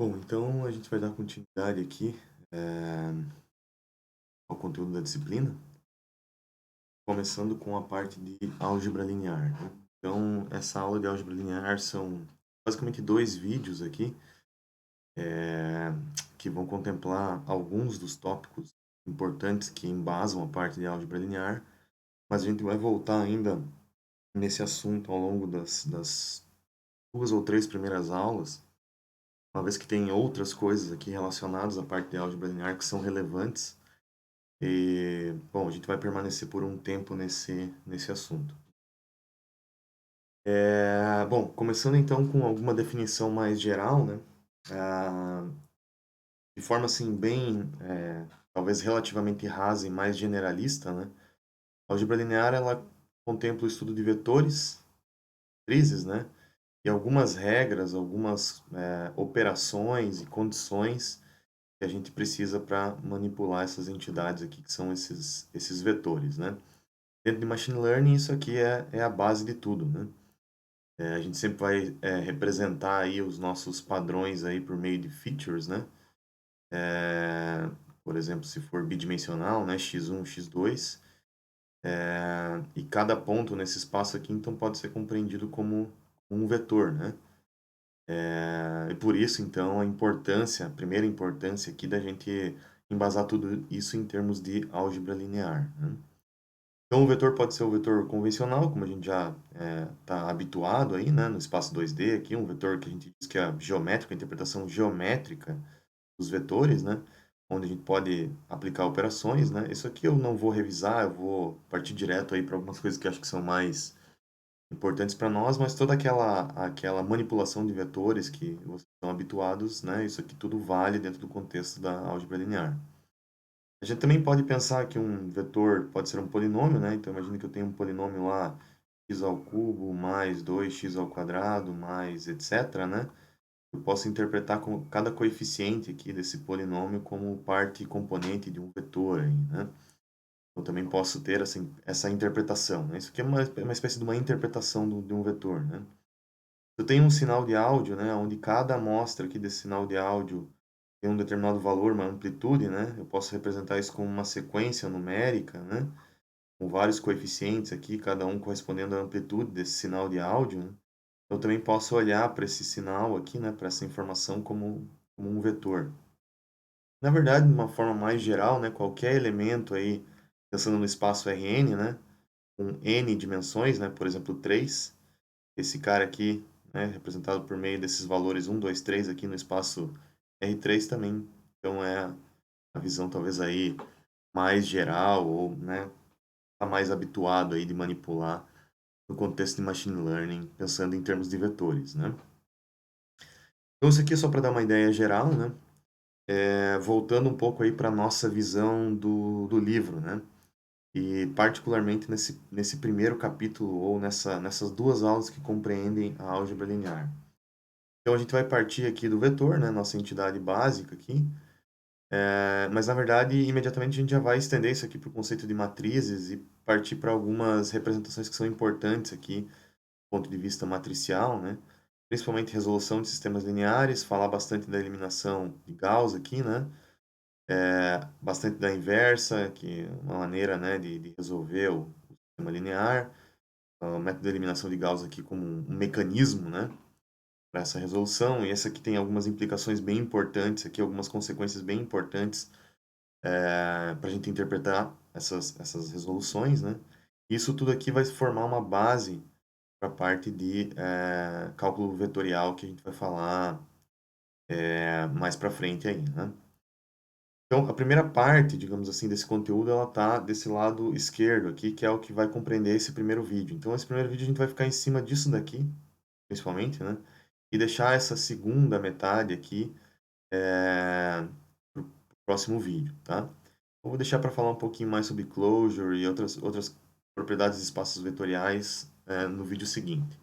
Bom, então a gente vai dar continuidade aqui ao conteúdo da disciplina, começando com a parte de álgebra linear, né? Então, essa aula de álgebra linear são basicamente dois vídeos aqui é, que vão contemplar alguns dos tópicos importantes que embasam a parte de álgebra linear, mas a gente vai voltar ainda nesse assunto ao longo das duas ou três primeiras aulas, uma vez que tem outras coisas aqui relacionadas à parte de álgebra linear que são relevantes. E, bom, a gente vai permanecer por um tempo nesse assunto. Bom, começando então com alguma definição mais geral, né? Ah, de forma assim bem, talvez relativamente rasa e mais generalista, né? A álgebra linear ela contempla o estudo de vetores, matrizes, né? E algumas regras, algumas operações e condições que a gente precisa para manipular essas entidades aqui, que são esses vetores, né? Dentro de Machine Learning, isso aqui é a base de tudo, né? A gente sempre vai representar aí os nossos padrões aí por meio de features, né? Por exemplo, se for bidimensional, né? X1, X2. E cada ponto nesse espaço aqui, então, pode ser compreendido como um vetor, né? E por isso, então, a primeira importância aqui da gente embasar tudo isso em termos de álgebra linear, né? Então, o vetor pode ser o vetor convencional, como a gente já está habituado aí, né, no espaço 2D aqui, um vetor que a gente diz que é geométrico, a interpretação geométrica dos vetores, né, onde a gente pode aplicar operações, né. Isso aqui eu não vou revisar, eu vou partir direto aí para algumas coisas que eu acho que são mais importantes para nós, mas toda aquela manipulação de vetores que vocês estão habituados, né, isso aqui tudo vale dentro do contexto da álgebra linear. A gente também pode pensar que um vetor pode ser um polinômio, né? Então, imagina que eu tenho um polinômio lá, x ao cubo mais 2x ao quadrado mais etc, né? Eu posso interpretar cada coeficiente aqui desse polinômio como parte e componente de um vetor aí, né? Eu também posso ter essa interpretação, né? Isso aqui é uma espécie de uma interpretação de um vetor, né? Eu tenho um sinal de áudio, né? Onde cada amostra aqui desse sinal de áudio tem um determinado valor, uma amplitude, né? Eu posso representar isso como uma sequência numérica, né? Com vários coeficientes aqui, cada um correspondendo à amplitude desse sinal de áudio, né? Eu também posso olhar para esse sinal aqui, né? Para essa informação como um vetor. Na verdade, de uma forma mais geral, né? Qualquer elemento aí, pensando no espaço Rn, né? Com n dimensões, né? Por exemplo, 3. Esse cara aqui, né? Representado por meio desses valores 1, 2, 3 aqui no espaço R3 também. Então, é a visão talvez aí mais geral ou, né, tá mais habituado aí de manipular no contexto de machine learning, pensando em termos de vetores, né? Então isso aqui é só para dar uma ideia geral, né? Voltando um pouco aí para nossa visão do livro, né? E particularmente nesse primeiro capítulo ou nessas duas aulas que compreendem a álgebra linear. Então a gente vai partir aqui do vetor, né? Nossa entidade básica aqui. Mas, na verdade, imediatamente a gente já vai estender isso aqui para o conceito de matrizes e partir para algumas representações que são importantes aqui, do ponto de vista matricial, né? Principalmente resolução de sistemas lineares, falar bastante da eliminação de Gauss aqui, né? Bastante da inversa, que é uma maneira, né, de resolver o sistema linear. O método de eliminação de Gauss aqui como um mecanismo, né, para essa resolução. E essa aqui tem algumas implicações bem importantes aqui, algumas consequências bem importantes para a gente interpretar essas resoluções, né? Isso tudo aqui vai formar uma base para a parte de cálculo vetorial que a gente vai falar mais para frente aí, né? Então, a primeira parte, digamos assim, desse conteúdo, ela tá desse lado esquerdo aqui, que é o que vai compreender esse primeiro vídeo. Então, esse primeiro vídeo a gente vai ficar em cima disso daqui, principalmente, né? E deixar essa segunda metade aqui para o próximo vídeo, tá? Eu vou deixar para falar um pouquinho mais sobre closure e outras propriedades de espaços vetoriais no vídeo seguinte.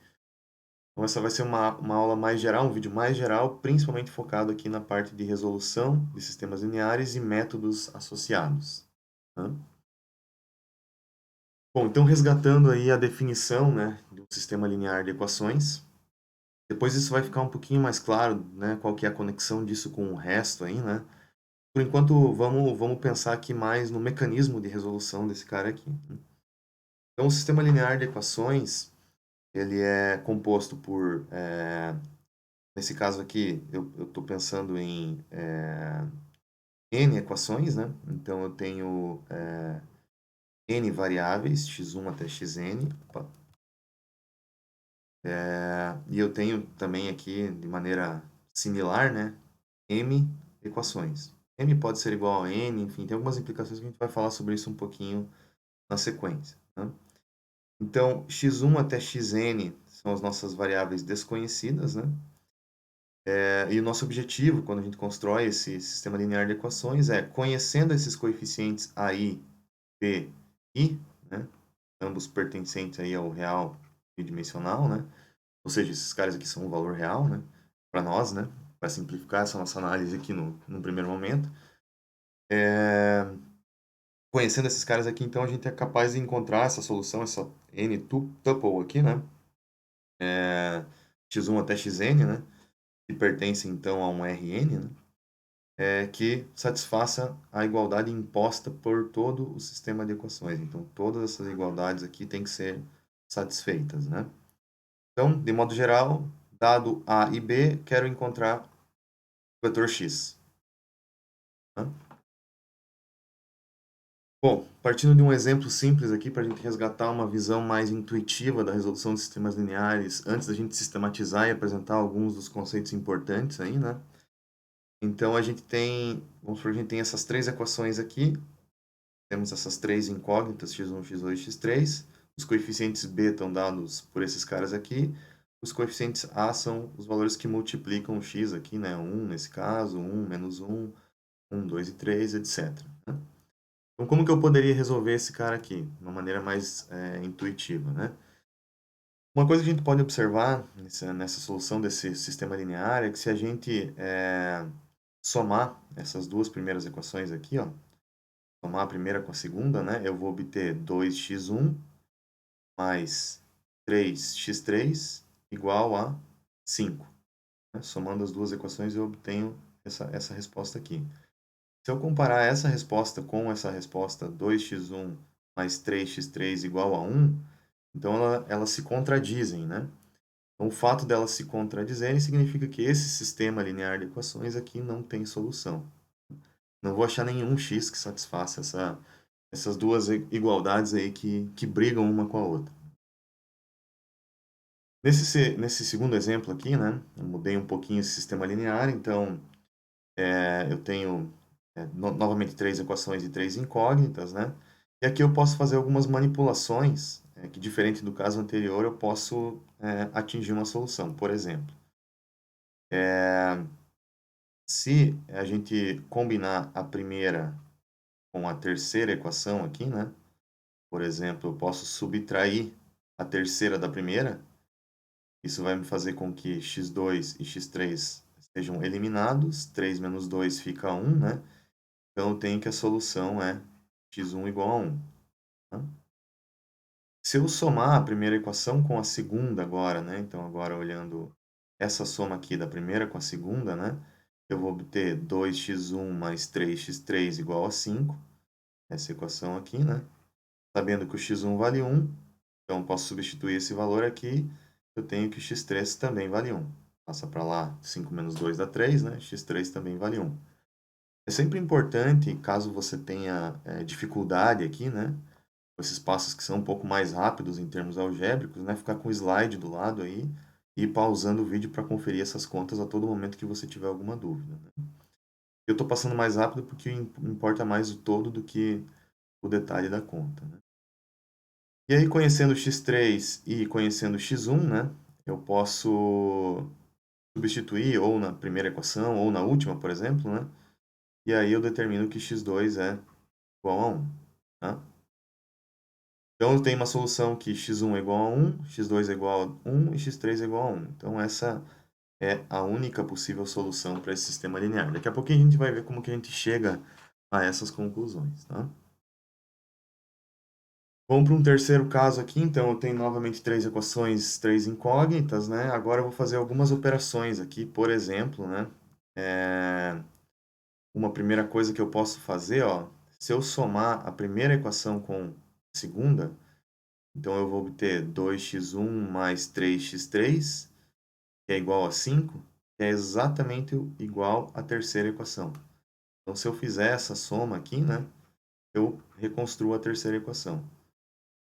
Então, essa vai ser uma aula mais geral, um vídeo mais geral, principalmente focado aqui na parte de resolução de sistemas lineares e métodos associados, tá? Bom, então resgatando aí a definição, né, de um sistema linear de equações, Depois isso vai ficar um pouquinho mais claro, né, qual que é a conexão disso com o resto aí, né? Por enquanto, vamos pensar aqui mais no mecanismo de resolução desse cara aqui, né? Então, o sistema linear de equações, ele é composto por, nesse caso aqui, eu estou pensando em n equações, né? Então, eu tenho n variáveis, x1 até xn. Opa. E eu tenho também aqui, de maneira similar, né, m equações. M pode ser igual a n, enfim, tem algumas implicações que a gente vai falar sobre isso um pouquinho na sequência, né? Então, x1 até xn são as nossas variáveis desconhecidas, né? E o nosso objetivo, quando a gente constrói esse sistema linear de equações, é, conhecendo esses coeficientes AI, B, I, né? Ambos pertencentes aí ao real bidimensional, né? Ou seja, esses caras aqui são um valor real, né? Para nós, né? Para simplificar essa nossa análise aqui no primeiro momento. Conhecendo esses caras aqui, então, a gente é capaz de encontrar essa solução, essa n-tuple aqui, né? X1 até xn, né? Que pertence, então, a um Rn, né? Que satisfaça a igualdade imposta por todo o sistema de equações. Então, todas essas igualdades aqui têm que ser satisfeitas, né? Então, de modo geral, dado A e B, quero encontrar o vetor x, né? Bom, partindo de um exemplo simples aqui para a gente resgatar uma visão mais intuitiva da resolução de sistemas lineares, antes da gente sistematizar e apresentar alguns dos conceitos importantes aí, né? Então a gente tem, vamos supor, a gente tem essas três equações aqui, temos essas três incógnitas, x1, x2 e x3, os coeficientes b estão dados por esses caras aqui, os coeficientes a são os valores que multiplicam o x aqui, né? 1 nesse caso, 1, menos 1, 1, 2 e 3, etc. Né? Então, como que eu poderia resolver esse cara aqui? De uma maneira mais intuitiva, né? Uma coisa que a gente pode observar nessa solução desse sistema linear é que se a gente somar essas duas primeiras equações aqui, ó, somar a primeira com a segunda, né, eu vou obter 2x1 mais 3x3 igual a 5. Né? Somando as duas equações, eu obtenho essa resposta aqui. Se eu comparar essa resposta com essa resposta 2x1 mais 3x3 igual a 1, então elas se contradizem, né? Então, o fato delas se contradizerem significa que esse sistema linear de equações aqui não tem solução. Não vou achar nenhum x que satisfaça essas duas igualdades aí que brigam uma com a outra. Nesse segundo exemplo aqui, né, eu mudei um pouquinho esse sistema linear, então eu tenho novamente três equações e três incógnitas, né? E aqui eu posso fazer algumas manipulações, que diferente do caso anterior, eu posso atingir uma solução. Por exemplo, se a gente combinar a primeira com a terceira equação aqui, né? Por exemplo, eu posso subtrair a terceira da primeira. Isso vai me fazer com que x2 e x3 sejam eliminados. 3 menos 2 fica 1, né? Então, eu tenho que a solução é x1 igual a 1. Tá? Se eu somar a primeira equação com a segunda agora, né? Então, agora olhando essa soma aqui da primeira com a segunda, né? Eu vou obter 2x1 mais 3x3 igual a 5. Essa equação aqui, né? Sabendo que o x1 vale 1, então posso substituir esse valor aqui. Eu tenho que o x3 também vale 1. Passa para lá, 5 menos 2 dá 3, né? x3 também vale 1. É sempre importante, caso você tenha dificuldade aqui, né? Com esses passos que são um pouco mais rápidos em termos algébricos, né? Ficar com o slide do lado aí e ir pausando o vídeo para conferir essas contas a todo momento que você tiver alguma dúvida, né? Eu estou passando mais rápido porque importa mais o todo do que o detalhe da conta, né? E aí, conhecendo x3 e conhecendo x1, né? Eu posso substituir ou na primeira equação ou na última, por exemplo, né? E aí eu determino que x2 é igual a 1, tá? Então, eu tenho uma solução que x1 é igual a 1, x2 é igual a 1 e x3 é igual a 1. Então, essa é a única possível solução para esse sistema linear. Daqui a pouquinho a gente vai ver como que a gente chega a essas conclusões, tá? Vamos para um terceiro caso aqui, então eu tenho novamente três equações, três incógnitas, né? Agora eu vou fazer algumas operações aqui, por exemplo, né? Uma primeira coisa que eu posso fazer, ó, se eu somar a primeira equação com a segunda, então eu vou obter 2x1 mais 3x3, que é igual a 5, que é exatamente igual à terceira equação. Então, se eu fizer essa soma aqui, né, eu reconstruo a terceira equação.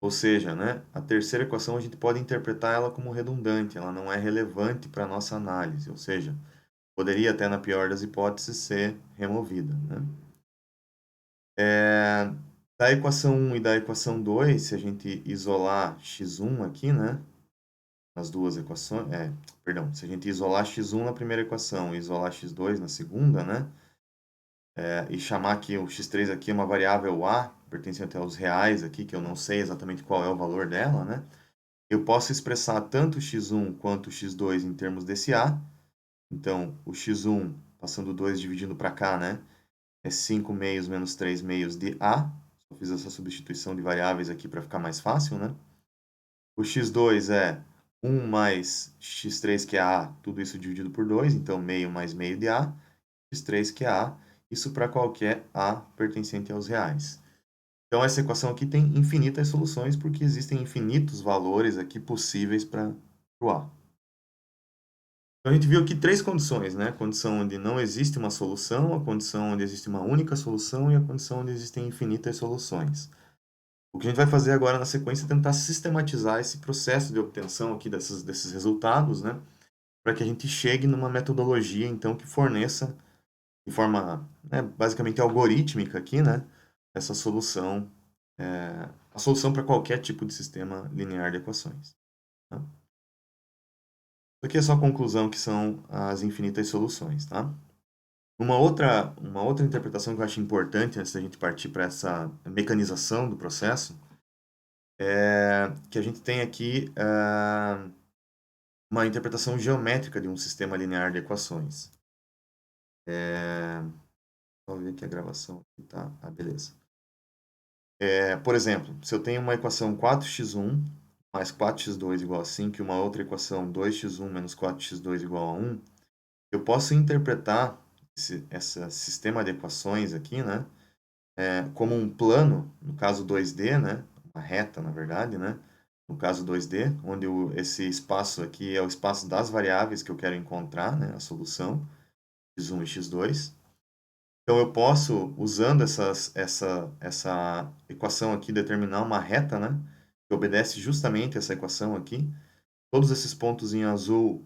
Ou seja, né, a terceira equação a gente pode interpretar ela como redundante, ela não é relevante para a nossa análise, ou seja, poderia até, na pior das hipóteses, ser removida, né? Da equação 1 e da equação 2, se a gente isolar x1 aqui, né, nas duas equações, perdão, se a gente isolar x1 na primeira equação e isolar x2 na segunda, né, e chamar que o x3 aqui é uma variável a, pertencente aos reais aqui, que eu não sei exatamente qual é o valor dela, né, eu posso expressar tanto x1 quanto x2 em termos desse a. Então, o x1, passando 2 dividindo para cá, né, é 5 meios menos 3 meios de a. Eu fiz essa substituição de variáveis aqui para ficar mais fácil, né? O x2 é 1 mais x3, que é a, tudo isso dividido por 2, então meio mais meio de a, x3, que é a, isso para qualquer a pertencente aos reais. Então, essa equação aqui tem infinitas soluções, porque existem infinitos valores aqui possíveis para o a. Então, a gente viu aqui três condições, né? A condição onde não existe uma solução, a condição onde existe uma única solução e a condição onde existem infinitas soluções. O que a gente vai fazer agora na sequência é tentar sistematizar esse processo de obtenção aqui desses resultados, né? Para que a gente chegue numa metodologia, então, que forneça, de forma, né, basicamente algorítmica aqui, né? Essa solução, a solução para qualquer tipo de sistema linear de equações. Tá? Isso aqui é só a conclusão, que são as infinitas soluções, tá? Uma outra interpretação que eu acho importante antes da gente partir para essa mecanização do processo é que a gente tem aqui uma interpretação geométrica de um sistema linear de equações. Vou ver aqui a gravação. Tá? Ah, beleza. Por exemplo, se eu tenho uma equação 4x1 mais 4x2 igual a 5 e uma outra equação 2x1 menos 4x2 igual a 1, eu posso interpretar esse sistema de equações aqui, né, como um plano, no caso 2D, né, uma reta, na verdade, né, no caso 2D, onde esse espaço aqui é o espaço das variáveis que eu quero encontrar, né, a solução, x1 e x2. Então, eu posso, usando essa equação aqui, determinar uma reta, né, que obedece justamente essa equação aqui. Todos esses pontos em azul,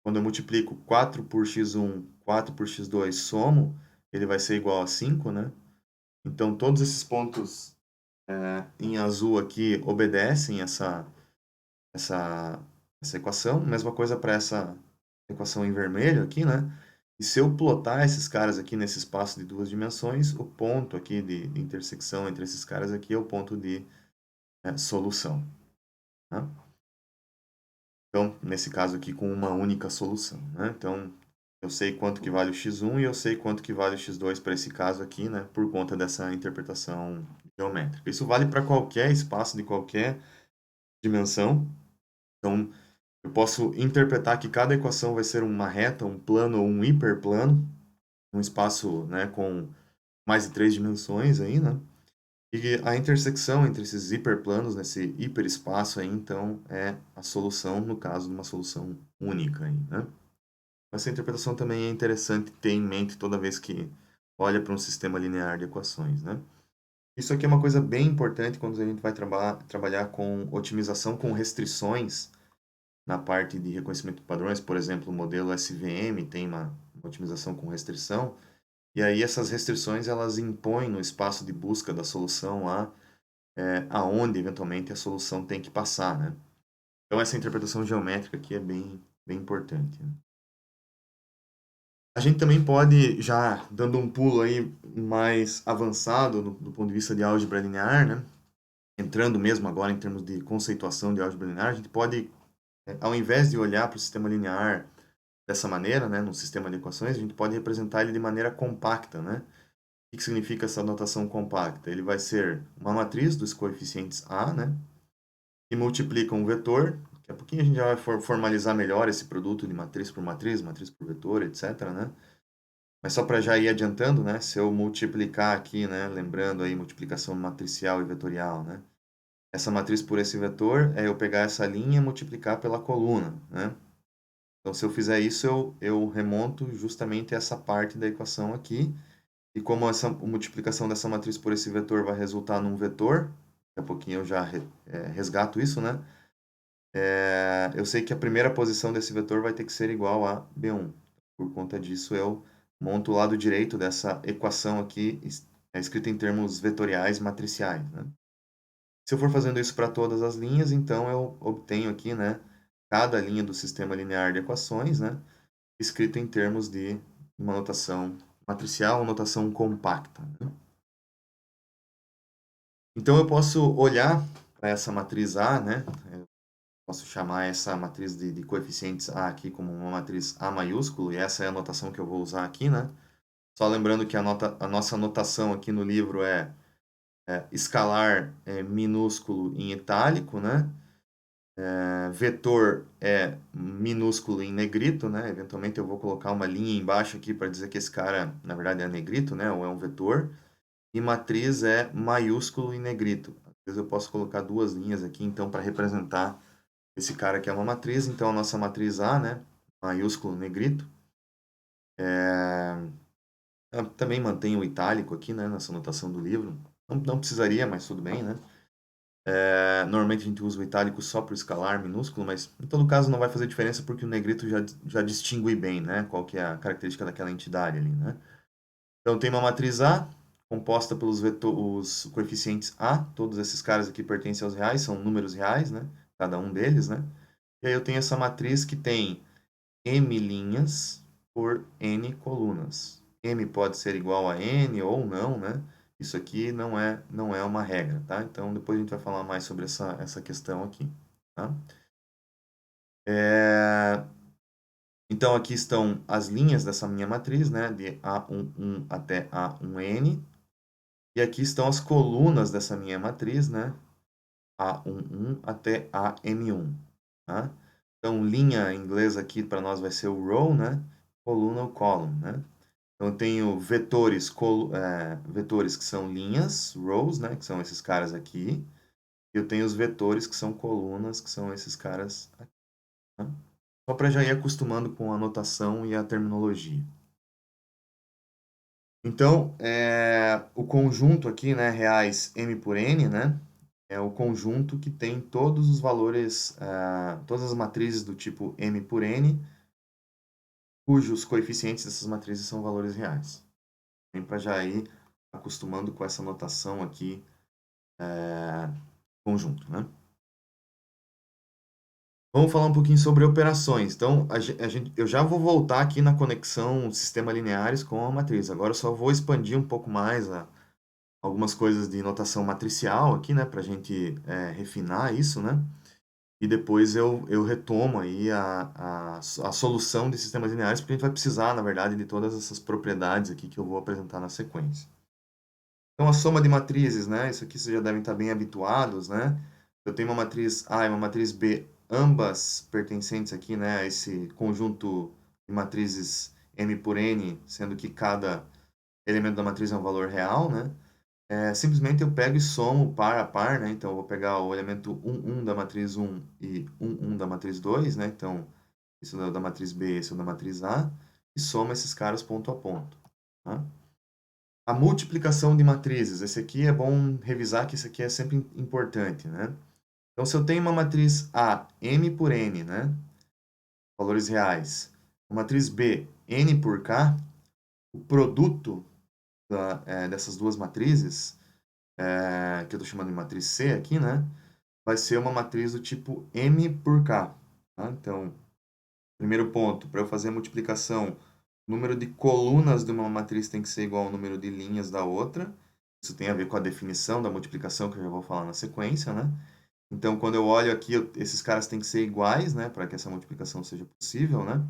quando eu multiplico 4 por x1, 4 por x2, somo, ele vai ser igual a 5, né? Então, todos esses pontos em azul aqui obedecem essa, essa equação. Mesma coisa para essa equação em vermelho aqui, né? E se eu plotar esses caras aqui nesse espaço de duas dimensões, o ponto aqui de intersecção entre esses caras aqui é o ponto de solução. Né? Então, nesse caso aqui, com uma única solução. Né? Então, eu sei quanto que vale o x1 e eu sei quanto que vale o x2 para esse caso aqui, né? Por conta dessa interpretação geométrica. Isso vale para qualquer espaço de qualquer dimensão. Então, eu posso interpretar que cada equação vai ser uma reta, um plano ou um hiperplano, um espaço, né, com mais de três dimensões aí, né? E a intersecção entre esses hiperplanos, nesse hiperespaço aí, então, é a solução, no caso de uma solução única aí, né? Essa interpretação também é interessante ter em mente toda vez que olha para um sistema linear de equações, né? Isso aqui é uma coisa bem importante quando a gente vai trabalhar com otimização com restrições na parte de reconhecimento de padrões. Por exemplo, o modelo SVM tem uma otimização com restrição, e aí essas restrições elas impõem no espaço de busca da solução lá, aonde eventualmente a solução tem que passar, né? Então essa interpretação geométrica aqui é bem importante, né? A gente também pode, já dando um pulo aí mais avançado do ponto de vista de álgebra linear, né? Entrando mesmo agora em termos de conceituação de álgebra linear, a gente pode, ao invés de olhar para o sistema linear dessa maneira, né, num sistema de equações, a gente pode representar ele de maneira compacta, né? que significa essa notação compacta? Ele vai ser uma matriz dos coeficientes A, né? Que multiplica um vetor. Daqui a pouquinho a gente já vai formalizar melhor esse produto de matriz por vetor, etc, né? Mas só para já ir adiantando, né? Se eu multiplicar aqui, né? Lembrando aí, multiplicação matricial e vetorial, né? Essa matriz por esse vetor é eu pegar essa linha e multiplicar pela coluna, né? Então, se eu fizer isso, eu remonto justamente essa parte da equação aqui. E como essa multiplicação dessa matriz por esse vetor vai resultar num vetor, daqui a pouquinho eu já resgato isso, né? Eu sei que a primeira posição desse vetor vai ter que ser igual a B1. Por conta disso, eu monto o lado direito dessa equação aqui, escrita em termos vetoriais matriciais, né? Se eu for fazendo isso para todas as linhas, então eu obtenho aqui, né, cada linha do sistema linear de equações, né, escrita em termos de uma notação matricial, uma notação compacta, né? Então eu posso olhar para essa matriz A, né, posso chamar essa matriz de coeficientes A aqui como uma matriz A maiúsculo, e essa é a notação que eu vou usar aqui, né? Só lembrando que a nossa notação aqui no livro é escalar minúsculo em itálico, né? Vetor é minúsculo em negrito, né? Eventualmente eu vou colocar uma linha embaixo aqui para dizer que esse cara, na verdade, é negrito, né? Ou é um vetor. E matriz é maiúsculo em negrito. Às vezes eu posso colocar duas linhas aqui, então, para representar esse cara que é uma matriz. Então, a nossa matriz A, né? Maiúsculo negrito. Eu também mantenho o itálico aqui, né? Nessa notação do livro. Não precisaria, mas tudo bem, né? Normalmente a gente usa o itálico só para o escalar minúsculo, mas em todo caso não vai fazer diferença porque o negrito já distingue bem, né? Qual que é a característica daquela entidade ali, né? Então tem uma matriz A composta pelos os coeficientes A, todos esses caras aqui pertencem aos reais, são números reais, né? Cada um deles, né? E aí eu tenho essa matriz que tem m linhas por n colunas. M pode ser igual a n ou não, né? Isso aqui não é uma regra, tá? Então, depois a gente vai falar mais sobre essa questão aqui, tá? Então, aqui estão as linhas dessa minha matriz, né? De A11 até A1n. E aqui estão as colunas dessa minha matriz, né? A11 até AM1, tá? Então, linha em inglês aqui para nós vai ser o row, né? Coluna ou column, né? Então, eu tenho vetores que são linhas, rows, né? Que são esses caras aqui. E eu tenho os vetores que são colunas, que são esses caras aqui, tá? Só para já ir acostumando com a notação e a terminologia. Então, o conjunto aqui, né, reais m por n, né, é o conjunto que tem todos os valores, todas as matrizes do tipo m por n, cujos coeficientes dessas matrizes são valores reais. Para já ir acostumando com essa notação aqui, conjunto, né? Vamos falar um pouquinho sobre operações. Então, eu já vou voltar aqui na conexão sistema lineares com a matriz. Agora eu só vou expandir um pouco mais algumas coisas de notação matricial aqui, né, para a gente refinar isso, né? E depois eu retomo aí a solução de sistemas lineares, porque a gente vai precisar, na verdade, de todas essas propriedades aqui que eu vou apresentar na sequência. Então, a soma de matrizes, né? Isso aqui vocês já devem estar bem habituados, né? Eu tenho uma matriz A e uma matriz B, ambas pertencentes aqui, né, a esse conjunto de matrizes M por N, sendo que cada elemento da matriz é um valor real, né? Simplesmente eu pego e somo par a par, né? Então, eu vou pegar o elemento 1, 1 da matriz 1 e 1, 1 da matriz 2, né? Então, isso é da matriz B, isso é da matriz A, e soma esses caras ponto a ponto, tá? A multiplicação de matrizes, esse aqui é bom revisar que isso aqui é sempre importante, né? Então, se eu tenho uma matriz A, M por N, né? Valores reais. Uma matriz B, N por K, o produto dessas duas matrizes, que eu estou chamando de matriz C aqui, né? Vai ser uma matriz do tipo M por K, tá? Então, primeiro ponto, para eu fazer a multiplicação, o número de colunas de uma matriz tem que ser igual ao número de linhas da outra. Isso tem a ver com a definição da multiplicação, que eu já vou falar na sequência, né? Então, quando eu olho aqui, esses caras têm que ser iguais, né? Para que essa multiplicação seja possível, né?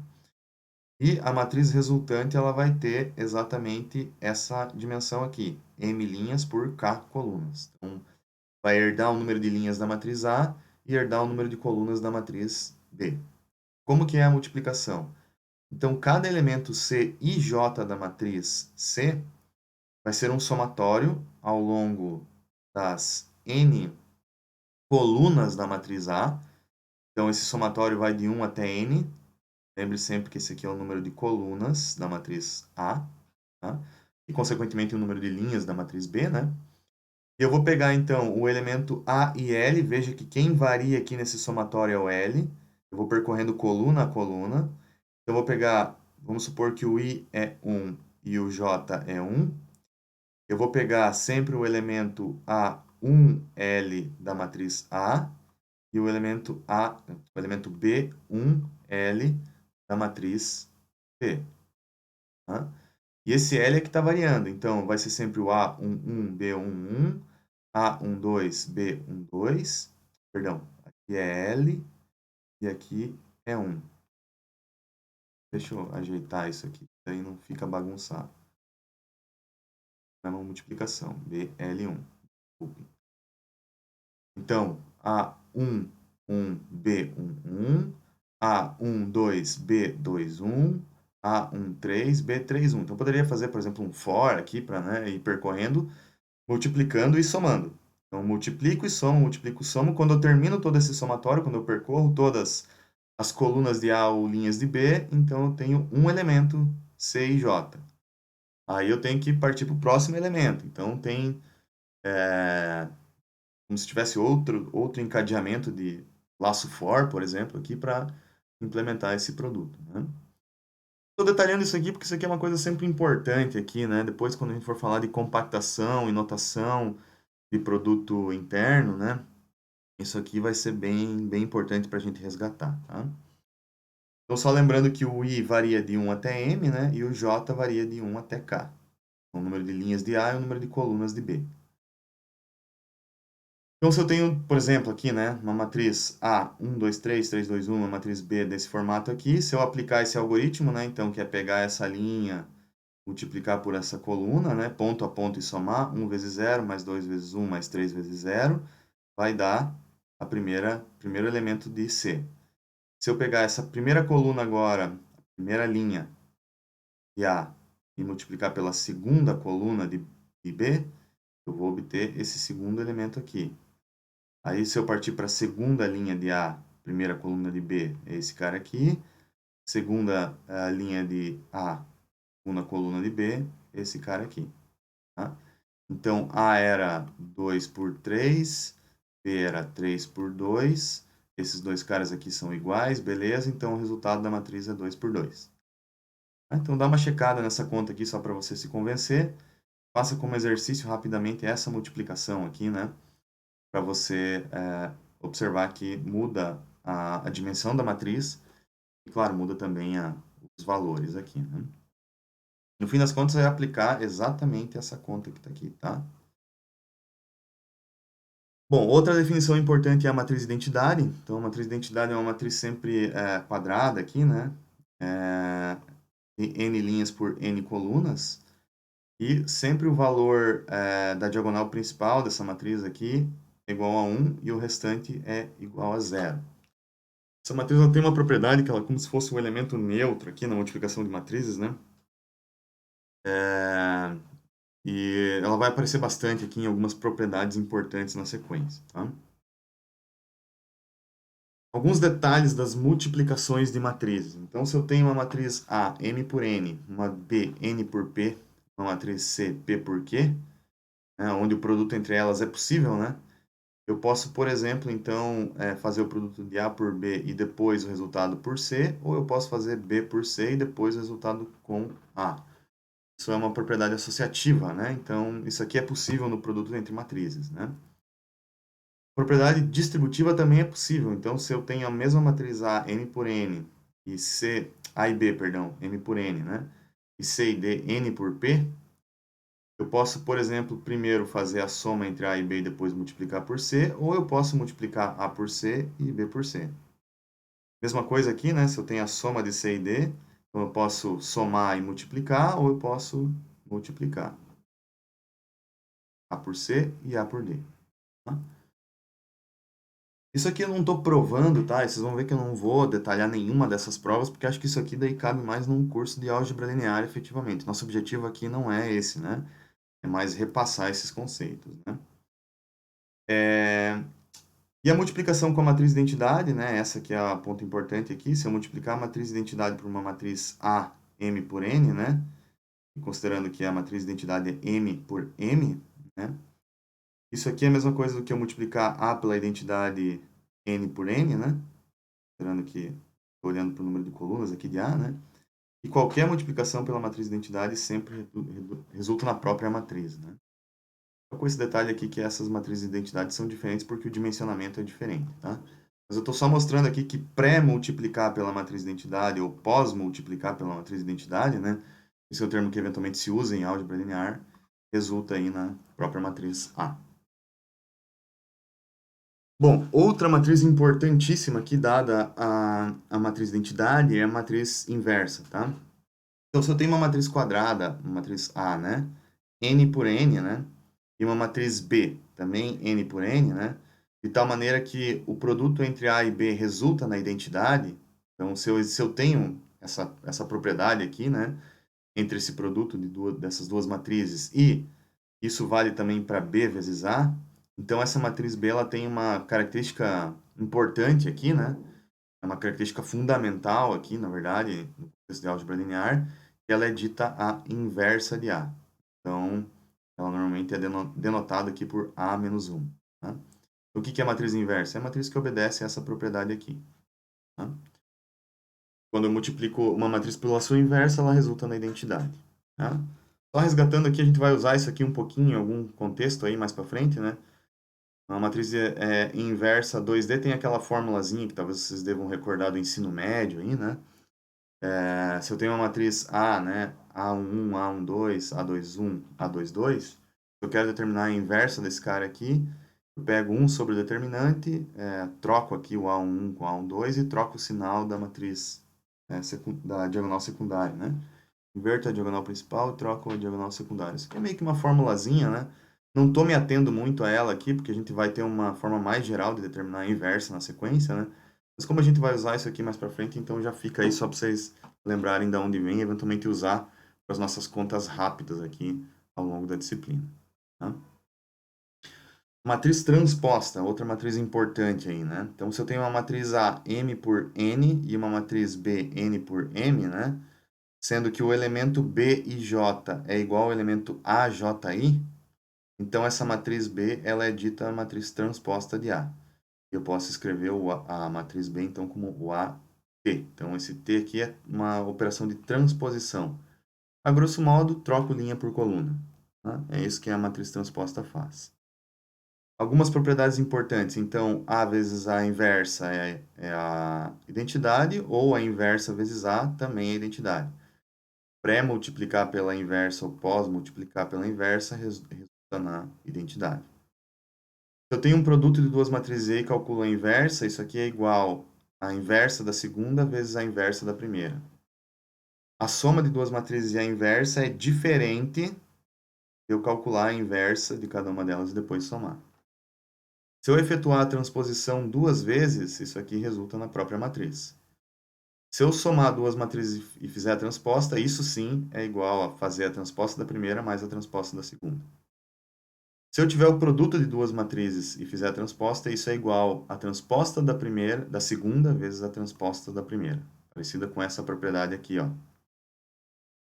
E a matriz resultante ela vai ter exatamente essa dimensão aqui, m linhas por k colunas. Então, vai herdar o número de linhas da matriz A e herdar o número de colunas da matriz B. Como que é a multiplicação? Então, cada elemento C e J da matriz C vai ser um somatório ao longo das n colunas da matriz A. Então, esse somatório vai de 1 até n. Lembre sempre que esse aqui é o número de colunas da matriz A, tá? E, consequentemente, o número de linhas da matriz B, né? Eu vou pegar, então, o elemento A e L. Veja que quem varia aqui nesse somatório é o L. Eu vou percorrendo coluna a coluna. Então, eu vou pegar, vamos supor que o I é 1 e o J é 1. Eu vou pegar sempre o elemento A1L da matriz A e o elemento B1L da matriz B. Tá? E esse L é que está variando. Então, vai ser sempre o A11, B11, A12, B12. Perdão, aqui é L e aqui é 1. Deixa eu ajeitar isso aqui, daí não fica bagunçado. É uma multiplicação, BL1. Desculpe. Então, A11, B11, A12, B21, A13, B31. Então, eu poderia fazer, por exemplo, um for aqui para, né, ir percorrendo, multiplicando e somando. Então, multiplico e somo, multiplico e somo. Quando eu termino todo esse somatório, quando eu percorro todas as colunas de A ou linhas de B, então eu tenho um elemento C e J. Aí eu tenho que partir para o próximo elemento. Então, tem como se tivesse outro encadeamento de laço for, por exemplo, aqui para implementar esse produto, né? Estou detalhando isso aqui porque isso aqui é uma coisa sempre importante aqui, né? Depois, quando a gente for falar de compactação e notação de produto interno, né? Isso aqui vai ser bem importante para a gente resgatar, tá? Então, só lembrando que o I varia de 1 até M, né? E o J varia de 1 até K. O número de linhas de A e o número de colunas de B. Então, se eu tenho, por exemplo, aqui, né, uma matriz A, 1, 2, 3, 3, 2, 1, uma matriz B desse formato aqui, se eu aplicar esse algoritmo, né, então, que é pegar essa linha, multiplicar por essa coluna, né, ponto a ponto e somar, 1 vezes 0, mais 2 vezes 1, mais 3 vezes 0, vai dar primeiro elemento de C. Se eu pegar essa primeira coluna agora, a primeira linha de A, e multiplicar pela segunda coluna de B, eu vou obter esse segundo elemento aqui. Aí, se eu partir para a segunda linha de A, primeira coluna de B, é esse cara aqui. Segunda linha de A, segunda coluna de B, esse cara aqui. Tá? Então, A era 2 por 3, B era 3 por 2. Esses dois caras aqui são iguais, beleza? Então, o resultado da matriz é 2 por 2. Então, dá uma checada nessa conta aqui só para você se convencer. Faça como exercício rapidamente essa multiplicação aqui, né? Para você observar que muda a dimensão da matriz e, claro, muda também os valores aqui, né? No fim das contas, é aplicar exatamente essa conta que está aqui, tá? Bom, outra definição importante é a matriz identidade. Então, a matriz identidade é uma matriz sempre quadrada aqui, né? N linhas por N colunas. E sempre o valor da diagonal principal dessa matriz aqui é igual a 1 e o restante é igual a 0. Essa matriz ela tem uma propriedade que ela é como se fosse um elemento neutro aqui na multiplicação de matrizes, né? E ela vai aparecer bastante aqui em algumas propriedades importantes na sequência, tá? Alguns detalhes das multiplicações de matrizes. Então, se eu tenho uma matriz A, M por N, uma B, N por P, uma matriz C, P por Q, né, onde o produto entre elas é possível, né? Eu posso, por exemplo, então, fazer o produto de A por B e depois o resultado por C, ou eu posso fazer B por C e depois o resultado com A. Isso é uma propriedade associativa, né? Então, isso aqui é possível no produto entre matrizes, né? Propriedade distributiva também é possível. Então, se eu tenho a mesma matriz A, M por N, e C, A e B, perdão, M por N, né? E C e D, N por P, eu posso, por exemplo, primeiro fazer a soma entre A e B e depois multiplicar por C, ou eu posso multiplicar A por C e B por C. Mesma coisa aqui, né? Se eu tenho a soma de C e D, Então, eu posso somar e multiplicar, ou eu posso multiplicar A por C e A por D. Tá? Isso aqui eu não estou provando, tá? E vocês vão ver que eu não vou detalhar nenhuma dessas provas, porque acho que isso aqui daí cabe mais num curso de álgebra linear, efetivamente. Nosso objetivo aqui não é esse, né? É mais repassar esses conceitos, né? E a multiplicação com a matriz de identidade, né? Essa que é a ponto importante aqui. Se eu multiplicar a matriz de identidade por uma matriz A, M por N, né? E considerando que a matriz de identidade é M por M, né? Isso aqui é a mesma coisa do que eu multiplicar A pela identidade N por N, né? Considerando que estou olhando para o número de colunas aqui de A, né? E qualquer multiplicação pela matriz de identidade sempre resulta na própria matriz, né? Com esse detalhe aqui que essas matrizes de identidade são diferentes porque o dimensionamento é diferente, tá? Mas eu estou só mostrando aqui que pré-multiplicar pela matriz de identidade ou pós-multiplicar pela matriz de identidade, né? Esse é o termo que eventualmente se usa em álgebra linear, resulta aí na própria matriz A. Bom, outra matriz importantíssima aqui dada a matriz de identidade é a matriz inversa, tá? Então, se eu tenho uma matriz quadrada, uma matriz A, né? N por N, né? E uma matriz B, também N por N, né? De tal maneira que o produto entre A e B resulta na identidade. Então, se eu tenho essa propriedade aqui, né? Entre esse produto dessas duas matrizes e isso vale também para B vezes A. Então, essa matriz B ela tem uma característica importante aqui, né? É uma característica fundamental aqui, na verdade, no contexto de álgebra linear, que ela é dita a inversa de A. Então, ela normalmente é denotada aqui por A menos 1. Tá? O que é a matriz inversa? É a matriz que obedece a essa propriedade aqui. Tá? Quando eu multiplico uma matriz pela sua inversa, ela resulta na identidade. Tá? Só resgatando aqui, a gente vai usar isso aqui um pouquinho em algum contexto aí mais para frente, né? A matriz inversa 2D tem aquela formulazinha que talvez vocês devam recordar do ensino médio aí, né? Se eu tenho uma matriz A, né? A1, A12, A21, A22, eu quero determinar a inversa desse cara aqui, eu pego 1 sobre o determinante, troco aqui o A1 com o A12 e troco o sinal da matriz da diagonal secundária, né? Inverto a diagonal principal e troco a diagonal secundária. Isso aqui é meio que uma formulazinha, né? Não estou me atendo muito a ela aqui, porque a gente vai ter uma forma mais geral de determinar a inversa na sequência, né? Mas como a gente vai usar isso aqui mais para frente, então já fica aí só para vocês lembrarem de onde vem e eventualmente usar para as nossas contas rápidas aqui ao longo da disciplina. Tá? Matriz transposta, outra matriz importante aí, né? Então, se eu tenho uma matriz A, M por N, e uma matriz B, N por M, né? Sendo que o elemento B e J é igual ao elemento A, J, I, então essa matriz B ela é dita a matriz transposta de A. Eu posso escrever a matriz B, então, como o AT. Então, esse T aqui é uma operação de transposição. A grosso modo, troco linha por coluna. Tá? É isso que a matriz transposta faz. Algumas propriedades importantes. Então, A vezes A inversa é a identidade, ou a inversa vezes A também é a identidade. Pré-multiplicar pela inversa ou pós-multiplicar pela inversa resulta na identidade. Se eu tenho um produto de duas matrizes e calculo a inversa, isso aqui é igual à inversa da segunda vezes a inversa da primeira. A soma de duas matrizes e a inversa é diferente de eu calcular a inversa de cada uma delas e depois somar. Se eu efetuar a transposição duas vezes, isso aqui resulta na própria matriz. Se eu somar duas matrizes e fizer a transposta, isso sim é igual a fazer a transposta da primeira mais a transposta da segunda. Se eu tiver o produto de duas matrizes e fizer a transposta, isso é igual a transposta da segunda vezes a transposta da primeira. Parecida com essa propriedade aqui, ó.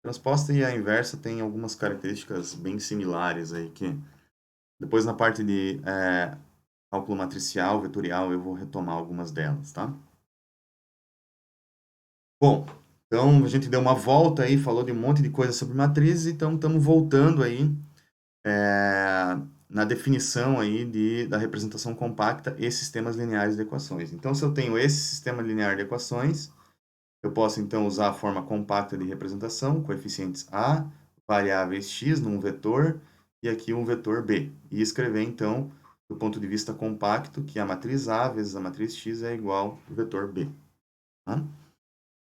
Transposta e a inversa têm algumas características bem similares aí que depois na parte de cálculo matricial, vetorial, eu vou retomar algumas delas, tá? Bom, então a gente deu uma volta aí, falou de um monte de coisa sobre matrizes, então estamos voltando aí na definição aí da representação compacta e sistemas lineares de equações. Então, se eu tenho esse sistema linear de equações, eu posso então usar a forma compacta de representação, coeficientes A, variáveis x num vetor e aqui um vetor B. E escrever então, do ponto de vista compacto, que a matriz A vezes a matriz x é igual ao vetor B. Tá?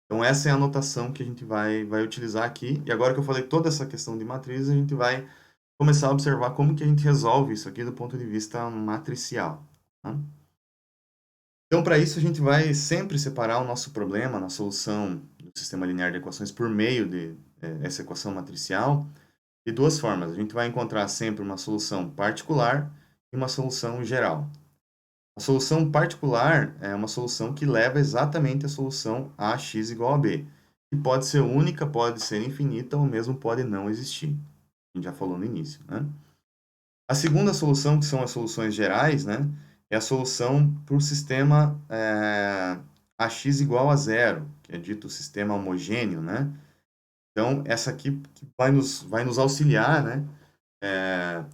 Então, essa é a notação que a gente vai utilizar aqui. E agora que eu falei toda essa questão de matriz, a gente vai começar a observar como que a gente resolve isso aqui do ponto de vista matricial. Tá? Então, para isso, a gente vai sempre separar o nosso problema na solução do sistema linear de equações por meio de essa equação matricial de duas formas. A gente vai encontrar sempre uma solução particular e uma solução geral. A solução particular é uma solução que leva exatamente a solução AX igual a B. Que pode ser única, pode ser infinita ou mesmo pode não existir. A gente já falou no início, né? A segunda solução, que são as soluções gerais, né? É a solução para o sistema AX igual a zero, que é dito sistema homogêneo, né? Então, essa aqui que vai nos auxiliar, né?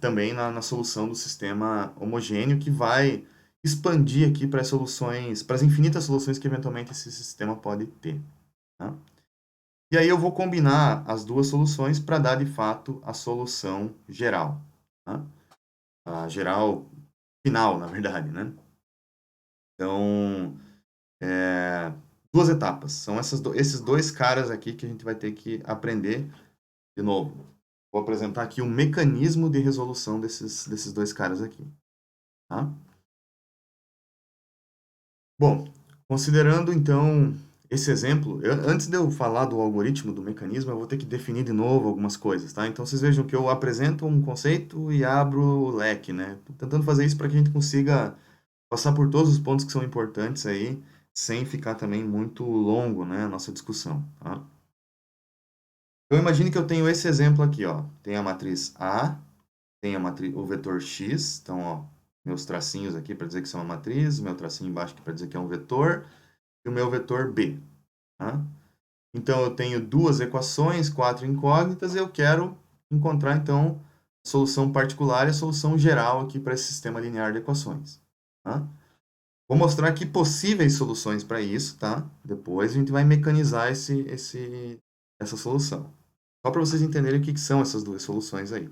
Também na solução do sistema homogêneo, que vai expandir aqui para as soluções, para as infinitas soluções que eventualmente esse sistema pode ter. Tá? E aí eu vou combinar as duas soluções para dar de fato a solução geral. Tá? A geral final, na verdade, né? Então, duas etapas. São esses dois caras aqui que a gente vai ter que aprender de novo. Vou apresentar aqui o mecanismo de resolução desses dois caras aqui. Tá? Bom, considerando então esse exemplo, antes de eu falar do algoritmo, do mecanismo, eu vou ter que definir de novo algumas coisas, tá? Então vocês vejam que eu apresento um conceito e abro o leque, né? Tô tentando fazer isso para que a gente consiga passar por todos os pontos que são importantes aí, sem ficar também muito longo, né, a nossa discussão, tá? Então imagine que eu tenho esse exemplo aqui, ó. Tem a matriz A, tem o vetor x, então, ó, meus tracinhos aqui para dizer que são uma matriz, meu tracinho embaixo aqui para dizer que é um vetor, e o meu vetor b. Tá? Então, eu tenho duas equações, quatro incógnitas, e eu quero encontrar, então, a solução particular e a solução geral aqui para esse sistema linear de equações. Tá? Vou mostrar aqui possíveis soluções para isso, tá? Depois a gente vai mecanizar essa solução. Só para vocês entenderem o que são essas duas soluções aí.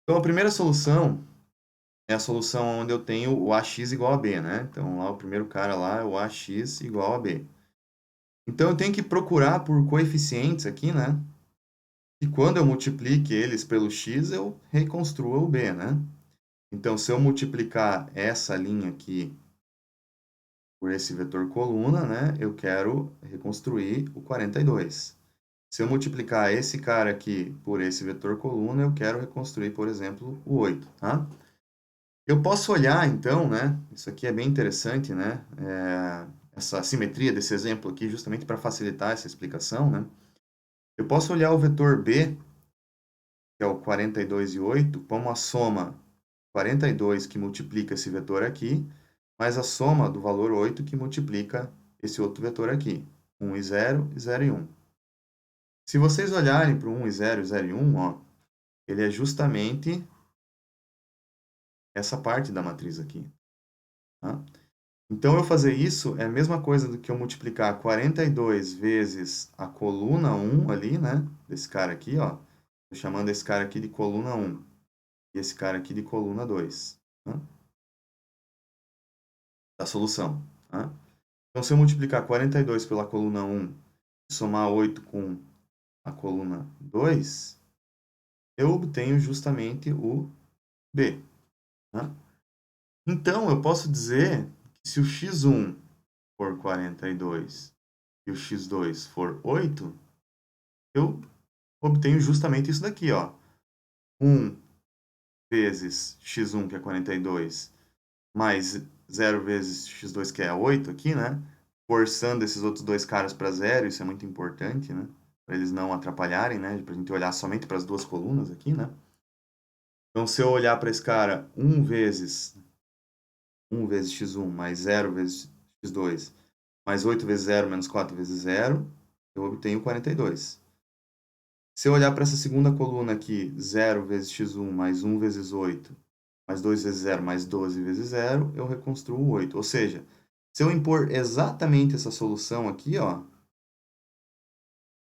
Então, a primeira solução é a solução onde eu tenho o AX igual a B, né? Então, lá o primeiro cara lá é o AX igual a B. Então, eu tenho que procurar por coeficientes aqui, né? E quando eu multiplique eles pelo x, eu reconstruo o b, né? Então, se eu multiplicar essa linha aqui por esse vetor coluna, né? Eu quero reconstruir o 42. Se eu multiplicar esse cara aqui por esse vetor coluna, eu quero reconstruir, por exemplo, o 8, tá? Eu posso olhar, então, né? Isso aqui é bem interessante, né? Essa simetria desse exemplo aqui, justamente para facilitar essa explicação, né? Eu posso olhar o vetor b, que é o 42 e 8, como a soma 42 que multiplica esse vetor aqui, mais a soma do valor 8 que multiplica esse outro vetor aqui. 1 e 0, e 0 e 1. Se vocês olharem para o 1 e 0, 0 e 1, ó, ele é justamente essa parte da matriz aqui. Tá? Então, eu fazer isso é a mesma coisa do que eu multiplicar 42 vezes a coluna 1 ali, né? Desse cara aqui, ó. Estou chamando esse cara aqui de coluna 1 e esse cara aqui de coluna 2. Tá? Da solução. Tá? Então, se eu multiplicar 42 pela coluna 1 e somar 8 com a coluna 2, eu obtenho justamente o B. Tá? Então, eu posso dizer que se o x1 for 42 e o x2 for 8, eu obtenho justamente isso daqui, ó. 1 vezes x1, que é 42, mais 0 vezes x2, que é 8 aqui, né? Forçando esses outros dois caras para zero, isso é muito importante, né? Para eles não atrapalharem, né? Para a gente olhar somente para as duas colunas aqui, né? Então, se eu olhar para esse cara 1 vezes x1 mais 0 vezes x2 mais 8 vezes 0 menos 4 vezes 0, eu obtenho 42. Se eu olhar para essa segunda coluna aqui, 0 vezes x1 mais 1 vezes 8, mais 2 vezes 0, mais 12 vezes 0, eu reconstruo o 8. Ou seja, se eu impor exatamente essa solução aqui, ó,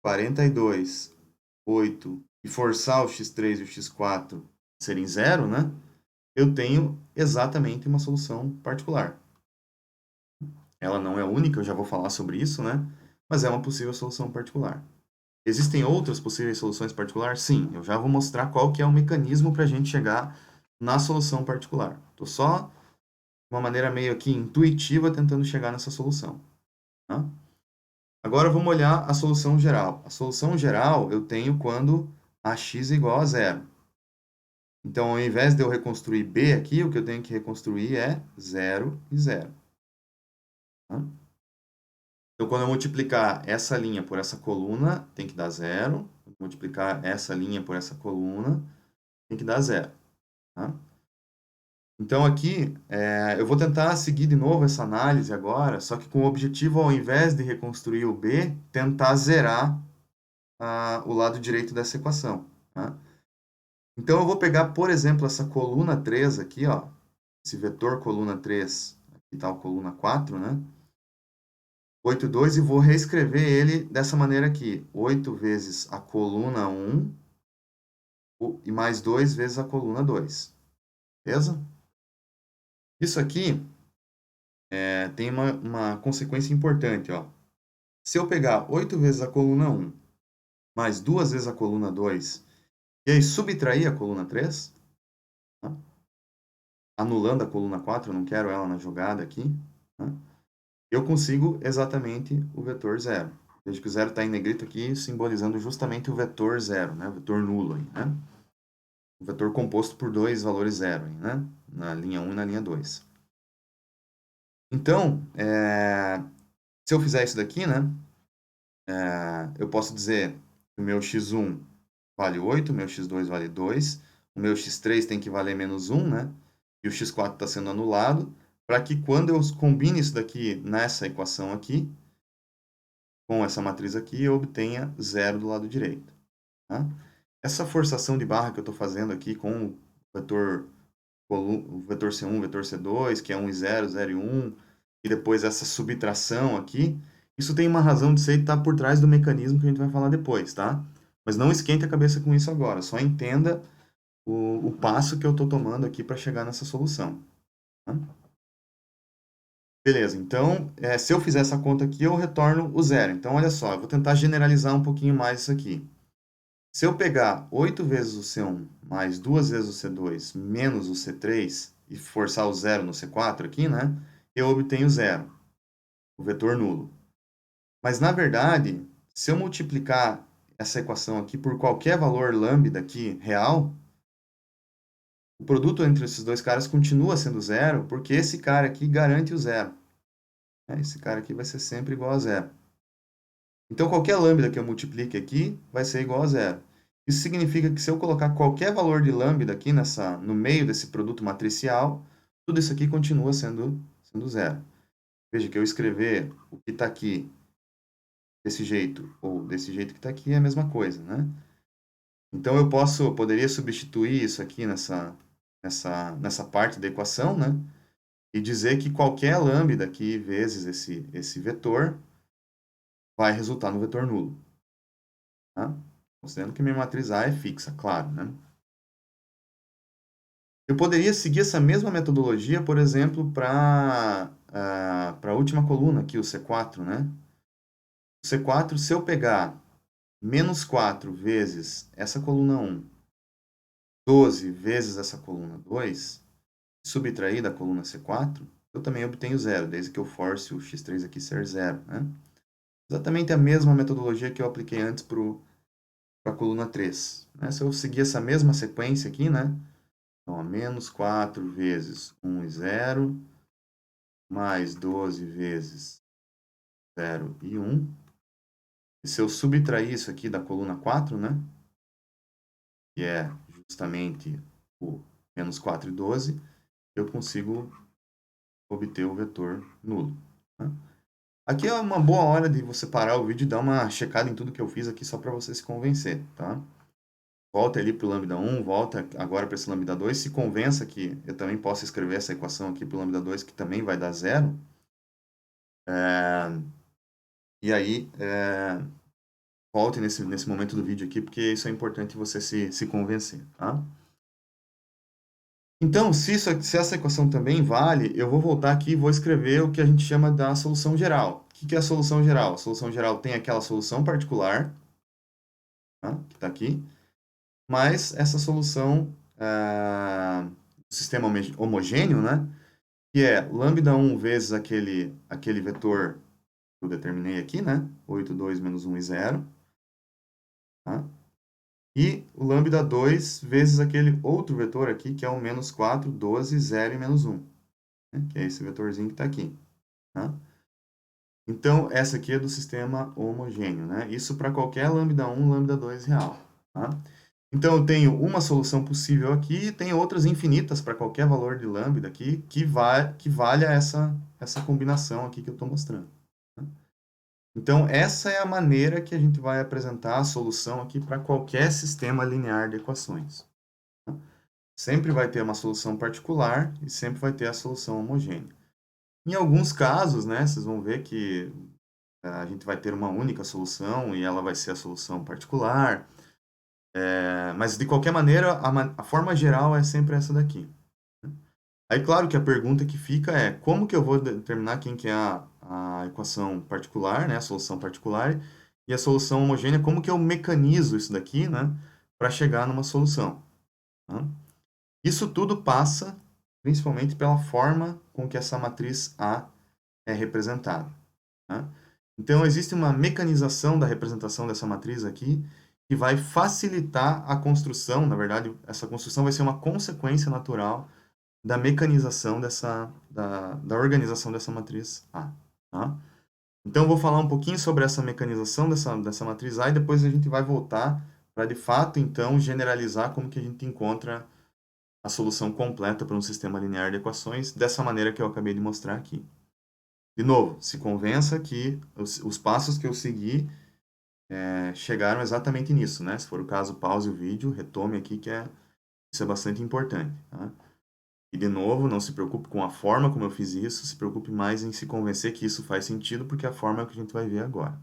42, 8, e forçar o x3 e o x4 serem 0, né? Eu tenho exatamente uma solução particular. Ela não é única, eu já vou falar sobre isso, né? mas é uma possível solução particular. Existem outras possíveis soluções particulares? Sim, eu já vou mostrar qual que é o mecanismo para a gente chegar na solução particular. Estou só de uma maneira meio aqui intuitiva tentando chegar nessa solução. Tá? Agora vamos olhar a solução geral. A solução geral eu tenho quando ax é igual a zero. Então, ao invés de eu reconstruir b aqui, o que eu tenho que reconstruir é 0 e 0. Tá? Então, quando eu multiplicar essa linha por essa coluna, tem que dar 0. Multiplicar essa linha por essa coluna, tem que dar 0. Tá? Então, aqui, eu vou tentar seguir de novo essa análise agora, só que com o objetivo, ao invés de reconstruir o b, tentar zerar o lado direito dessa equação. Tá? Então, eu vou pegar, por exemplo, essa coluna 3 aqui, ó, esse vetor coluna 3, aqui está o coluna 4, né? 8, 2, e vou reescrever ele dessa maneira aqui. 8 vezes a coluna 1 e mais 2 vezes a coluna 2. Beleza? Isso aqui tem uma consequência importante, ó. Se eu pegar 8 vezes a coluna 1 mais 2 vezes a coluna 2 e aí subtrair a coluna 3, tá? Anulando a coluna 4, eu não quero ela na jogada aqui, tá? Eu consigo exatamente o vetor zero. Veja que o zero está em negrito aqui, simbolizando justamente o vetor zero, né? O vetor nulo aí, né? O vetor composto por dois valores zero, aí, né? Na linha 1 e na linha 2. Então, se eu fizer isso daqui, né? Eu posso dizer que o meu x1 vale 8, o meu x2 vale 2, o meu x3 tem que valer menos 1, né? E o x4 está sendo anulado, para que quando eu combine isso daqui nessa equação aqui, com essa matriz aqui, eu obtenha zero do lado direito. Tá? Essa forçação de barra que eu estou fazendo aqui com o vetor C1, o vetor C2, que é 1 e 0, 0 e 1, e depois essa subtração aqui, isso tem uma razão de ser e está por trás do mecanismo que a gente vai falar depois, tá? Mas não esquente a cabeça com isso agora, só entenda o passo que eu estou tomando aqui para chegar nessa solução. Tá? Beleza, então, se eu fizer essa conta aqui, eu retorno o zero. Então, olha só, eu vou tentar generalizar um pouquinho mais isso aqui. Se eu pegar 8 vezes o C1 mais 2 vezes o C2 menos o C3 e forçar o zero no C4 aqui, né? Eu obtenho zero, o vetor nulo. Mas, na verdade, se eu multiplicar essa equação aqui por qualquer valor lambda aqui real, o produto entre esses dois caras continua sendo zero, porque esse cara aqui garante o zero. Esse cara aqui vai ser sempre igual a zero. Então, qualquer lambda que eu multiplique aqui vai ser igual a zero. Isso significa que se eu colocar qualquer valor de lambda aqui no meio desse produto matricial, tudo isso aqui continua sendo zero. Veja que eu escrever o que está aqui desse jeito ou desse jeito que está aqui é a mesma coisa, né? Então, eu poderia substituir isso aqui nessa parte da equação, né? E dizer que qualquer lambda aqui vezes esse vetor vai resultar no vetor nulo. Tá? Considerando que minha matriz A é fixa, claro, né? Eu poderia seguir essa mesma metodologia, por exemplo, para a última coluna aqui, o C4, né? O C4, se eu pegar menos 4 vezes essa coluna 1, 12 vezes essa coluna 2, subtrair da coluna C4, eu também obtenho zero, desde que eu force o x3 aqui ser zero, né? Exatamente a mesma metodologia que eu apliquei antes para a coluna 3. Né? Se eu seguir essa mesma sequência aqui, né? Então, menos 4 vezes 1 e 0, mais 12 vezes 0 e 1. E se eu subtrair isso aqui da coluna 4, né? Que é justamente o menos 4 e 12, eu consigo obter o vetor nulo. Né? Aqui é uma boa hora de você parar o vídeo e dar uma checada em tudo que eu fiz aqui só para você se convencer, tá? Volta ali para o lambda 1, volta agora para esse lambda 2, se convença que eu também posso escrever essa equação aqui para o lambda 2, que também vai dar zero. E aí, volte nesse momento do vídeo aqui, porque isso é importante você se convencer, tá? Então, se essa equação também vale, eu vou voltar aqui e vou escrever o que a gente chama da solução geral, que é a solução geral? A solução geral tem aquela solução particular, tá? Que está aqui, mas essa solução do sistema homogêneo, né? Que é lambda 1 vezes aquele vetor que eu determinei aqui, né? 8, 2, menos 1 e 0. Tá? E o lambda 2 vezes aquele outro vetor aqui, que é o menos 4, 12, 0 e menos 1. Né? Que é esse vetorzinho que está aqui. Tá? Então, essa aqui é do sistema homogêneo. Né? Isso para qualquer lambda 1, lambda 2 real. Tá? Então, eu tenho uma solução possível aqui e tenho outras infinitas para qualquer valor de lambda aqui que valha essa combinação aqui que eu estou mostrando. Tá? Então, essa é a maneira que a gente vai apresentar a solução aqui para qualquer sistema linear de equações. Tá? Sempre vai ter uma solução particular e sempre vai ter a solução homogênea. Em alguns casos, né, vocês vão ver que a gente vai ter uma única solução e ela vai ser a solução particular. Mas, de qualquer maneira, a forma geral é sempre essa daqui. Né? Aí, claro que a pergunta que fica é como que eu vou determinar quem que é a equação particular, né, a solução particular, e a solução homogênea, como que eu mecanizo isso daqui, né, para chegar numa solução. Tá? Isso tudo passa, principalmente, pela forma com que essa matriz A é representada. Tá? Então, existe uma mecanização da representação dessa matriz aqui, que vai facilitar a construção, na verdade, essa construção vai ser uma consequência natural da mecanização da organização dessa matriz A. Tá? Então, eu vou falar um pouquinho sobre essa mecanização dessa matriz A e depois a gente vai voltar para, de fato, então, generalizar como que a gente encontra a solução completa para um sistema linear de equações dessa maneira que eu acabei de mostrar aqui. De novo, se convença que os passos que eu segui chegaram exatamente nisso, né? Se for o caso, pause o vídeo, retome aqui, isso é bastante importante. Tá? E, de novo, não se preocupe com a forma como eu fiz isso, se preocupe mais em se convencer que isso faz sentido, porque é a forma que a gente vai ver agora.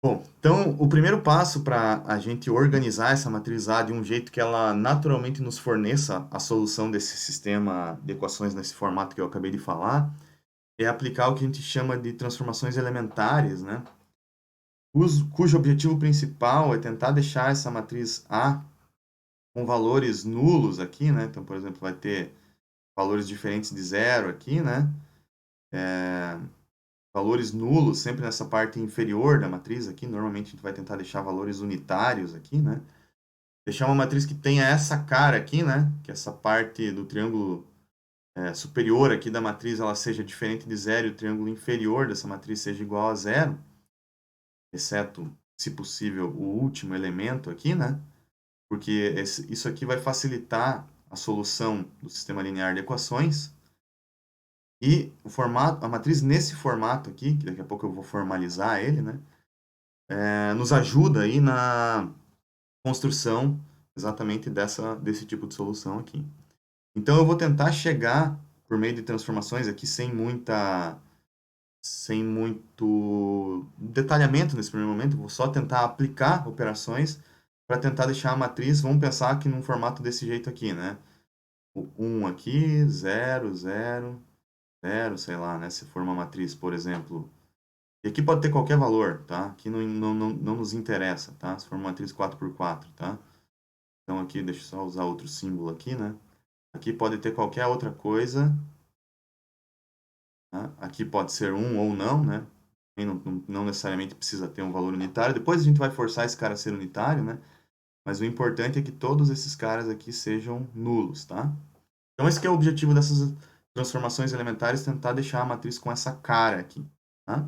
Bom, então, o primeiro passo para a gente organizar essa matriz A de um jeito que ela naturalmente nos forneça a solução desse sistema de equações nesse formato que eu acabei de falar, é aplicar o que a gente chama de transformações elementares, né? Cujo objetivo principal é tentar deixar essa matriz A com valores nulos aqui, né? Então, por exemplo, vai ter valores diferentes de zero aqui, né? Valores nulos sempre nessa parte inferior da matriz aqui. Normalmente a gente vai tentar deixar valores unitários aqui, né? Deixar uma matriz que tenha essa cara aqui, né? Que essa parte do triângulo superior aqui da matriz ela seja diferente de zero e o triângulo inferior dessa matriz seja igual a zero, exceto, se possível, o último elemento aqui, né? Porque isso aqui vai facilitar a solução do sistema linear de equações. E a matriz nesse formato aqui, que daqui a pouco eu vou formalizar ele, né? Nos ajuda aí na construção exatamente desse tipo de solução aqui. Então, eu vou tentar chegar, por meio de transformações aqui, sem muito detalhamento nesse primeiro momento, vou só tentar aplicar operações para tentar deixar a matriz, vamos pensar aqui num formato desse jeito aqui, né? O 1 aqui, 0, 0, 0, sei lá, né? Se for uma matriz, por exemplo. E aqui pode ter qualquer valor, tá? Aqui não nos interessa, tá? Se for uma matriz 4x4, tá? Então aqui, deixa eu só usar outro símbolo aqui, né? Aqui pode ter qualquer outra coisa. Tá? Aqui pode ser 1 ou não, né? Não necessariamente precisa ter um valor unitário. Depois a gente vai forçar esse cara a ser unitário, né? Mas o importante é que todos esses caras aqui sejam nulos, tá? Então esse que é o objetivo dessas transformações elementares, tentar deixar a matriz com essa cara aqui, tá?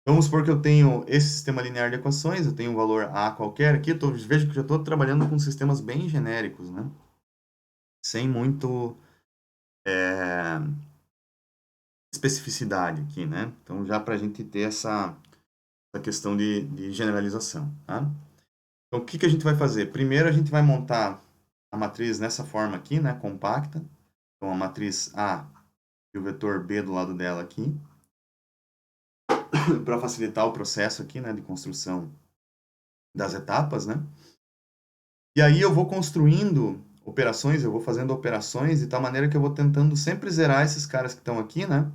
Vamos supor que eu tenho esse sistema linear de equações, eu tenho um valor A qualquer aqui, vejo que já estou trabalhando com sistemas bem genéricos, né? Sem muito especificidade aqui, né? Então já para a gente ter essa questão de generalização, tá? Então o que a gente vai fazer? Primeiro a gente vai montar a matriz nessa forma aqui, né? Compacta. Então a matriz A e o vetor B do lado dela aqui. Para facilitar o processo aqui, né? De construção das etapas, né? E aí eu vou construindo operações, eu vou fazendo operações de tal maneira que eu vou tentando sempre zerar esses caras que estão aqui, né?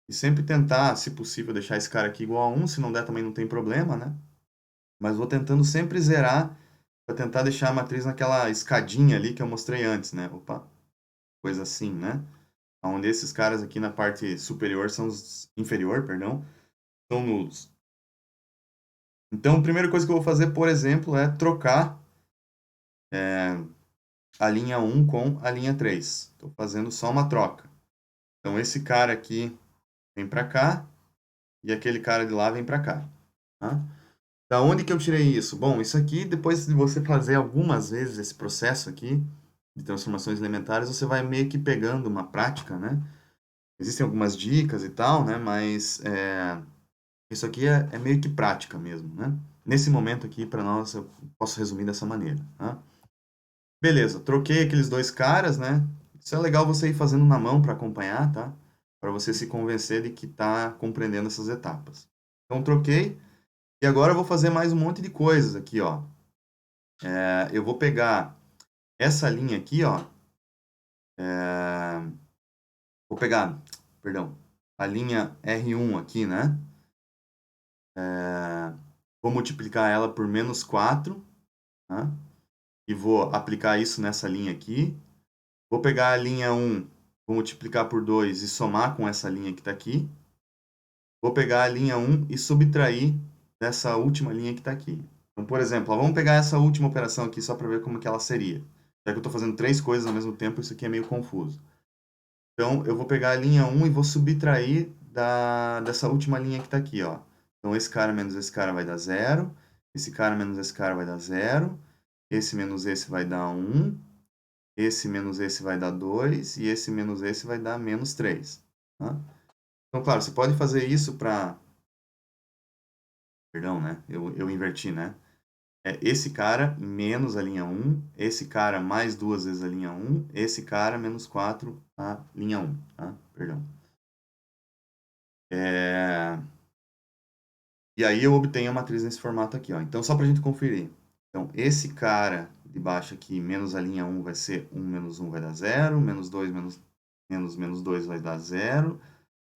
E sempre tentar, se possível, deixar esse cara aqui igual a 1, se não der também não tem problema, né? Mas vou tentando sempre zerar para tentar deixar a matriz naquela escadinha ali que eu mostrei antes, né? Opa, coisa assim, né? Onde esses caras aqui na parte superior são os inferior, perdão, são nulos. Então, a primeira coisa que eu vou fazer, por exemplo, é trocar a linha 1 com a linha 3. Estou fazendo só uma troca. Então, esse cara aqui vem para cá e aquele cara de lá vem para cá. Tá? Da onde que eu tirei isso? Bom, isso aqui, depois de você fazer algumas vezes esse processo aqui de transformações elementares, você vai meio que pegando uma prática, né? Existem algumas dicas e tal, né? Mas isso aqui é meio que prática mesmo, né? Nesse momento aqui, para nós, eu posso resumir dessa maneira, tá? Beleza, troquei aqueles dois caras, né? Isso é legal você ir fazendo na mão para acompanhar, tá? Para você se convencer de que está compreendendo essas etapas. Então, troquei. E agora eu vou fazer mais um monte de coisas aqui, ó. Eu vou pegar essa linha aqui, ó. Vou pegar, perdão, a linha R1 aqui, né? Vou multiplicar ela por menos 4, tá? E vou aplicar isso nessa linha aqui. Vou pegar a linha 1, vou multiplicar por 2 e somar com essa linha que está aqui. Vou pegar a linha 1 e subtrair dessa última linha que está aqui. Então, por exemplo, ó, vamos pegar essa última operação aqui só para ver como que ela seria. Já que eu estou fazendo três coisas ao mesmo tempo, isso aqui é meio confuso. Então, eu vou pegar a linha 1 e vou subtrair dessa última linha que está aqui, ó. Então, esse cara menos esse cara vai dar 0. Esse cara menos esse cara vai dar 0. Esse menos esse vai dar 1. Esse menos esse vai dar 2. E esse menos esse vai dar menos 3. Tá? Então, claro, você pode fazer isso para... Perdão, né? Eu inverti, né? Esse cara menos a linha 1. Esse cara mais duas vezes a linha 1. Esse cara menos 4 a linha 1. Tá? Perdão. E aí eu obtenho a matriz nesse formato aqui, ó. Então, só para a gente conferir. Então, esse cara de baixo aqui, menos a linha 1, vai ser 1 menos 1 vai dar 0. Menos 2 menos 2 vai dar 0.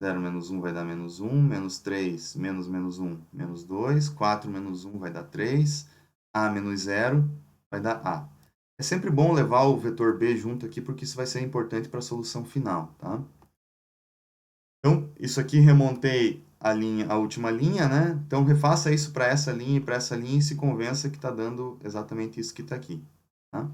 0 menos 1 vai dar menos 1. Menos 3 menos menos 1, menos 2. 4 menos 1 vai dar 3. A menos 0 vai dar A. É sempre bom levar o vetor B junto aqui, porque isso vai ser importante para a solução final, tá? Então, isso aqui remontei a última linha, né? Então, refaça isso para essa linha e para essa linha e se convença que está dando exatamente isso que está aqui, tá?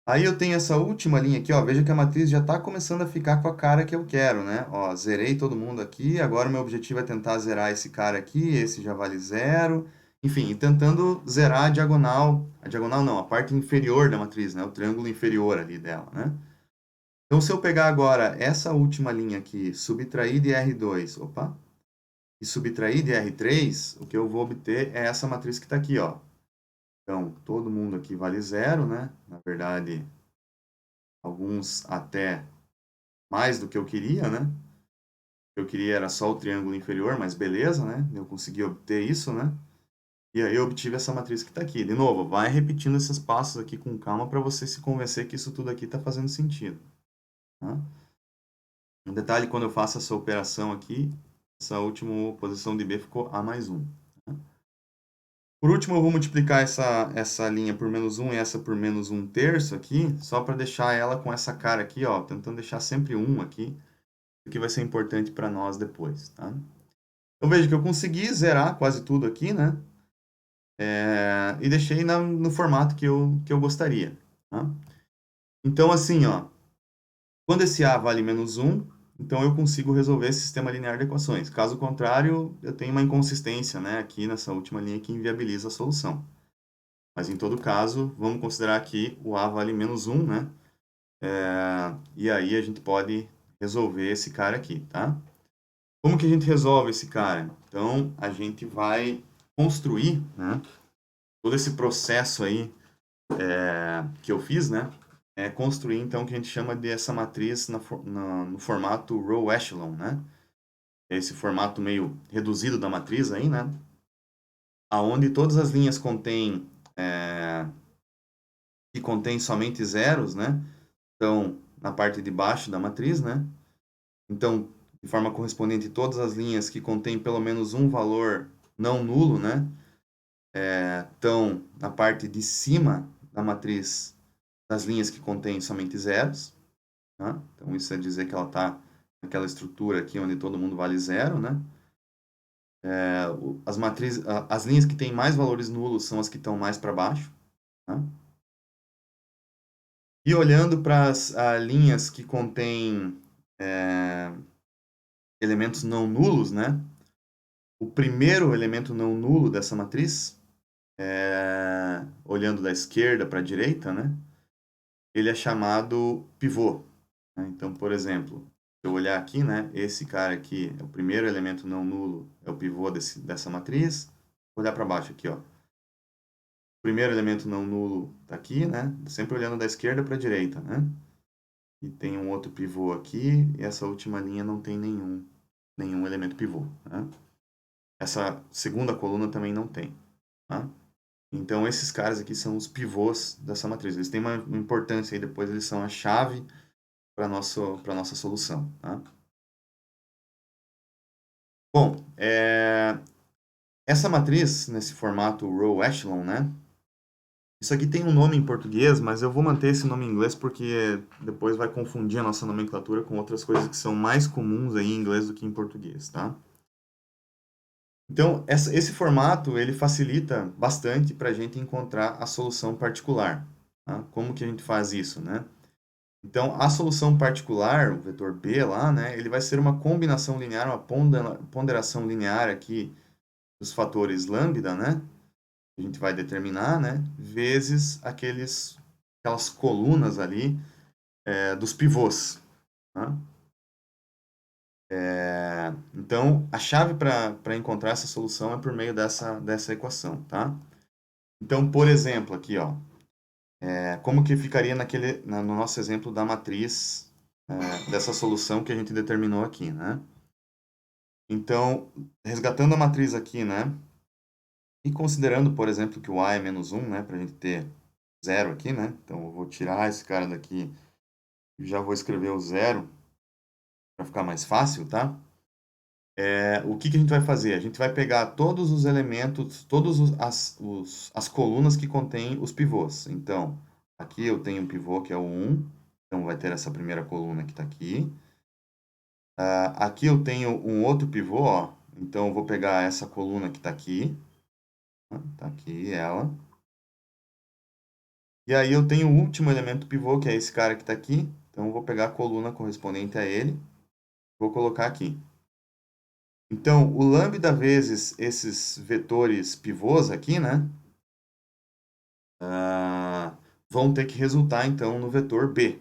Aí eu tenho essa última linha aqui, ó. Veja que a matriz já está começando a ficar com a cara que eu quero, né? Ó, zerei todo mundo aqui. Agora o meu objetivo é tentar zerar esse cara aqui. Esse já vale 0. Enfim, tentando zerar a diagonal. A diagonal não, a parte inferior da matriz, né? O triângulo inferior ali dela, né? Então, se eu pegar agora essa última linha aqui, subtrair de R2, opa, e subtrair de R3, o que eu vou obter é essa matriz que está aqui, ó. Então, todo mundo aqui vale 0, né? Na verdade, alguns até mais do que eu queria, né? O que eu queria era só o triângulo inferior, mas beleza, né? Eu consegui obter isso, né? E aí eu obtive essa matriz que está aqui. De novo, vai repetindo esses passos aqui com calma para você se convencer que isso tudo aqui está fazendo sentido, tá? Um detalhe, quando eu faço essa operação aqui, essa última posição de B ficou A mais 1. Tá? Por último, eu vou multiplicar essa linha por menos 1 e essa por menos 1 terço aqui, só para deixar ela com essa cara aqui, ó, tentando deixar sempre 1 aqui. Isso aqui vai ser importante para nós depois, tá? Então, veja que eu consegui zerar quase tudo aqui, né? E deixei no formato que eu gostaria, tá? Então, assim, ó, quando esse A vale menos 1, então eu consigo resolver esse sistema linear de equações. Caso contrário, eu tenho uma inconsistência, né, aqui nessa última linha que inviabiliza a solução. Mas em todo caso, vamos considerar que o A vale menos 1, né? E aí a gente pode resolver esse cara aqui, tá? Como que a gente resolve esse cara? Então, a gente vai construir, né, todo esse processo aí que eu fiz, né? Construir, então, o que a gente chama de essa matriz no formato row echelon, né? Esse formato meio reduzido da matriz aí, né? Aonde todas as linhas contêm que contém somente zeros, né? Estão na parte de baixo da matriz, né? Então, de forma correspondente, todas as linhas que contêm pelo menos um valor não nulo, né? Estão na parte de cima da matriz das linhas que contêm somente zeros. Tá? Então, isso é dizer que ela está naquela estrutura aqui onde todo mundo vale zero, né? As linhas que têm mais valores nulos são as que estão mais para baixo. Tá? E olhando para as linhas que contêm elementos não nulos, né? O primeiro elemento não nulo dessa matriz, olhando da esquerda para a direita, né? Ele é chamado pivô. Né? Então, por exemplo, se eu olhar aqui, né? Esse cara aqui é o primeiro elemento não nulo, é o pivô dessa matriz. Vou olhar para baixo aqui, ó. O primeiro elemento não nulo está aqui, né? Sempre olhando da esquerda para a direita, né? E tem um outro pivô aqui, e essa última linha não tem nenhum elemento pivô, né? Essa segunda coluna também não tem, tá? Então, esses caras aqui são os pivôs dessa matriz. Eles têm uma importância aí, depois eles são a chave para a nossa solução, tá? Bom, essa matriz, nesse formato row echelon, né? Isso aqui tem um nome em português, mas eu vou manter esse nome em inglês porque depois vai confundir a nossa nomenclatura com outras coisas que são mais comuns aí em inglês do que em português, tá? Então, esse formato, ele facilita bastante para a gente encontrar a solução particular. Tá? Como que a gente faz isso, né? Então, a solução particular, o vetor B lá, né, ele vai ser uma combinação linear, uma ponderação linear aqui dos fatores lambda, né, que a gente vai determinar, né, vezes aquelas colunas ali dos pivôs. Tá? Então, a chave para encontrar essa solução é por meio dessa equação, tá? Então, por exemplo, aqui, ó, como que ficaria no nosso exemplo da matriz dessa solução que a gente determinou aqui, né? Então, resgatando a matriz aqui, né? E considerando, por exemplo, que o A é menos 1, né? Para a gente ter zero aqui, né? Então, eu vou tirar esse cara daqui e já vou escrever o zero para ficar mais fácil, tá? O que que a gente vai fazer? A gente vai pegar todos os elementos, as colunas que contêm os pivôs. Então, aqui eu tenho um pivô que é o 1, então vai ter essa primeira coluna que está aqui. Aqui eu tenho um outro pivô, ó, então eu vou pegar essa coluna que está aqui. Tá aqui ela. E aí eu tenho o último elemento pivô, que é esse cara que está aqui. Então eu vou pegar a coluna correspondente a ele, vou colocar aqui. Então, o lambda vezes esses vetores pivôs aqui, né? Vão ter que resultar, então, no vetor B.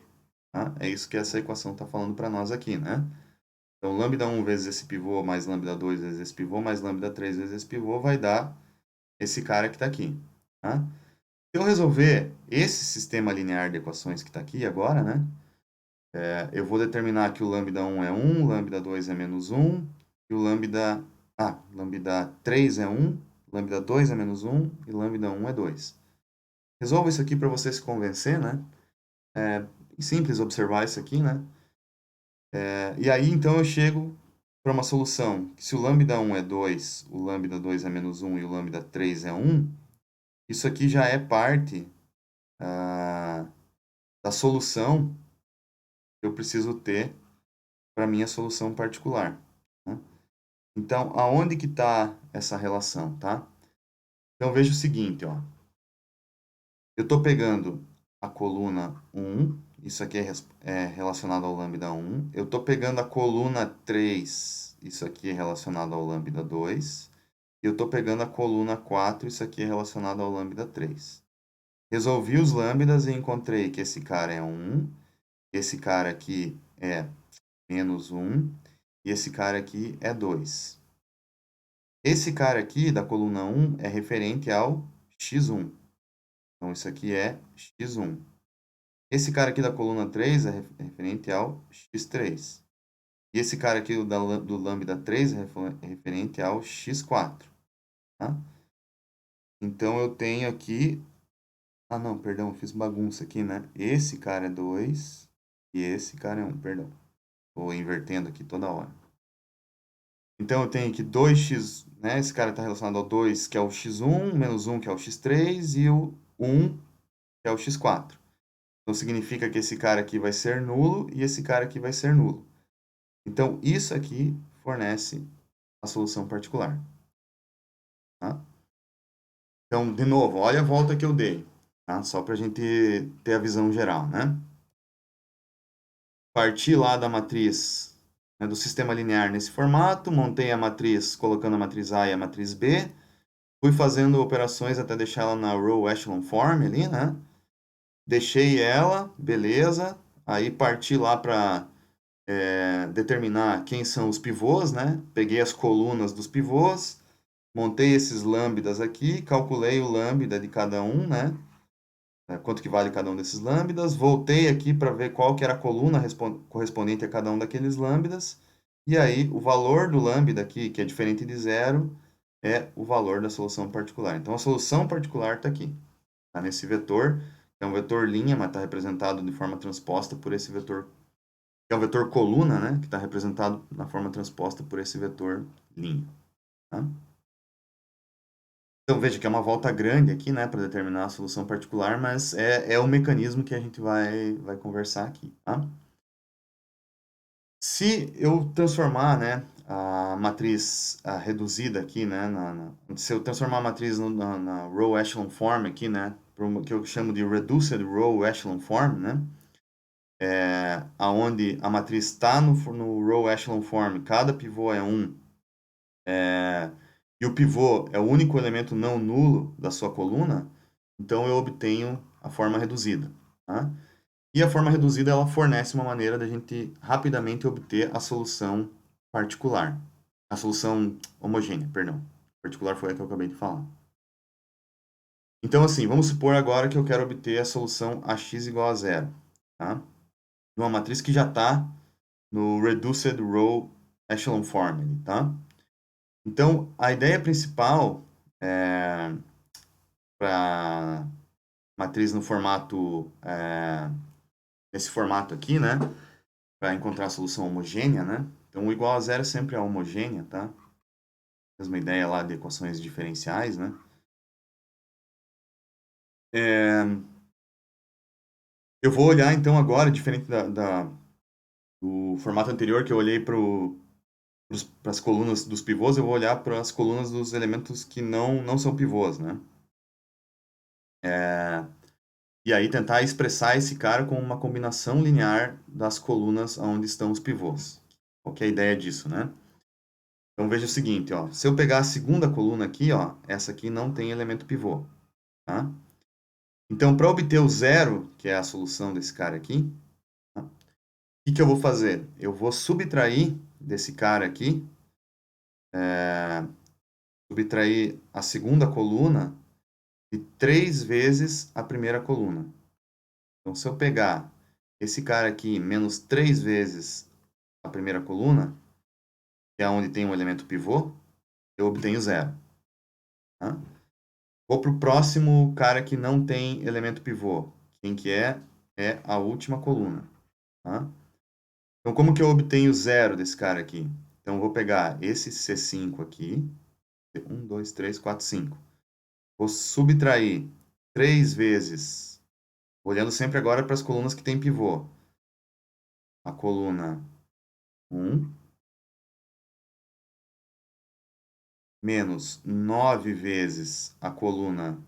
Tá? É isso que essa equação está falando para nós aqui, né? Então, lambda 1 vezes esse pivô, mais lambda 2 vezes esse pivô, mais lambda 3 vezes esse pivô, vai dar esse cara que está aqui. Tá? Se eu resolver esse sistema linear de equações que está aqui agora, né? Eu vou determinar que o lambda 1 é 1, lambda 2 é menos 1, e o lambda 3 é 1, lambda 2 é menos 1, e lambda 1 é 2. Resolvo isso aqui para você se convencer, né? É simples observar isso aqui, né? E aí, então, eu chego para uma solução. Que se o lambda 1 é 2, o lambda 2 é menos 1 e o lambda 3 é 1, isso aqui já é parte da solução que eu preciso ter para minha solução particular. Né? Então, aonde que está essa relação, tá? Então, veja o seguinte, ó. Eu estou pegando a coluna 1, isso aqui é relacionado ao lambda 1. Eu estou pegando a coluna 3, isso aqui é relacionado ao lambda 2. E eu estou pegando a coluna 4, isso aqui é relacionado ao lambda 3. Resolvi os lambdas e encontrei que esse cara é 1, esse cara aqui é menos 1 e esse cara aqui é 2. Esse cara aqui da coluna 1 é referente ao x1. Então, isso aqui é x1. Esse cara aqui da coluna 3 é referente ao x3. E esse cara aqui do lambda 3 é referente ao x4. Tá? Então, eu tenho aqui Ah, não, perdão, eu fiz bagunça aqui, né? Esse cara é 2 e esse cara é 1, perdão. Estou invertendo aqui toda hora. Então eu tenho aqui 2x, né? Esse cara está relacionado ao 2, que é o x1, menos 1, que é o x3, e o 1, que é o x4. Então significa que esse cara aqui vai ser nulo e esse cara aqui vai ser nulo. Então isso aqui fornece a solução particular. Tá? Então, de novo, olha a volta que eu dei, tá? Só para a gente ter a visão geral, né? Parti lá da matriz, né, do sistema linear nesse formato, montei a matriz colocando a matriz A e a matriz B, fui fazendo operações até deixar ela na row echelon form ali, né? Deixei ela, beleza. Aí parti lá para determinar quem são os pivôs, né? Peguei as colunas dos pivôs, montei esses lambdas aqui, calculei o lambda de cada um, né? Quanto que vale cada um desses lambdas. Voltei aqui para ver qual que era a coluna correspondente a cada um daqueles lambdas. E aí, o valor do lambda aqui, que é diferente de zero, é o valor da solução particular. Então, a solução particular está aqui. Está nesse vetor, que é um vetor linha, mas está representado de forma transposta por esse vetor, que é um vetor coluna, né? Que está representado na forma transposta por esse vetor linha. Tá? Então, veja que é uma volta grande aqui, né, para determinar a solução particular, mas é o mecanismo que a gente vai conversar aqui, tá? Se eu transformar, né, a matriz reduzida aqui, né, se eu transformar a matriz na row echelon form aqui, né, que eu chamo de reduced row echelon form, né, aonde a matriz está no row echelon form, cada pivô é 1, e o pivô é o único elemento não nulo da sua coluna, então eu obtenho a forma reduzida, tá? E a forma reduzida ela fornece uma maneira da gente rapidamente obter a solução particular. A solução homogênea, perdão. Particular foi a que eu acabei de falar. Então, assim, vamos supor agora que eu quero obter a solução AX igual a zero, tá? De uma matriz que já está no Reduced Row Echelon Form, tá? Então, a ideia principal para matriz no formato, esse formato aqui, né? Para encontrar a solução homogênea, né? Então, o igual a zero sempre é homogênea, tá? Mesma ideia lá de equações diferenciais, né? Eu vou olhar, então, agora, diferente do formato anterior, que eu olhei para as colunas dos pivôs, eu vou olhar para as colunas dos elementos que não são pivôs, né? E aí tentar expressar esse cara com uma combinação linear das colunas onde estão os pivôs. Qual que é a ideia disso, né? Então veja o seguinte, ó, se eu pegar a segunda coluna aqui, ó, essa aqui não tem elemento pivô, tá? Então, para obter o zero, que é a solução desse cara aqui, tá? O que eu vou fazer? Eu vou subtrair desse cara aqui, subtrair a segunda coluna de 3 vezes a primeira coluna. Então, se eu pegar esse cara aqui menos 3 vezes a primeira coluna, que é onde tem um elemento pivô, eu obtenho zero. Tá? Vou para o próximo cara que não tem elemento pivô. Quem que é? É a última coluna. Tá? Então, como que eu obtenho zero desse cara aqui? Então, eu vou pegar esse C5 aqui. 1, 2, 3, 4, 5. Vou subtrair 3 vezes, olhando sempre agora para as colunas que tem pivô. A coluna 1, menos 9 vezes a coluna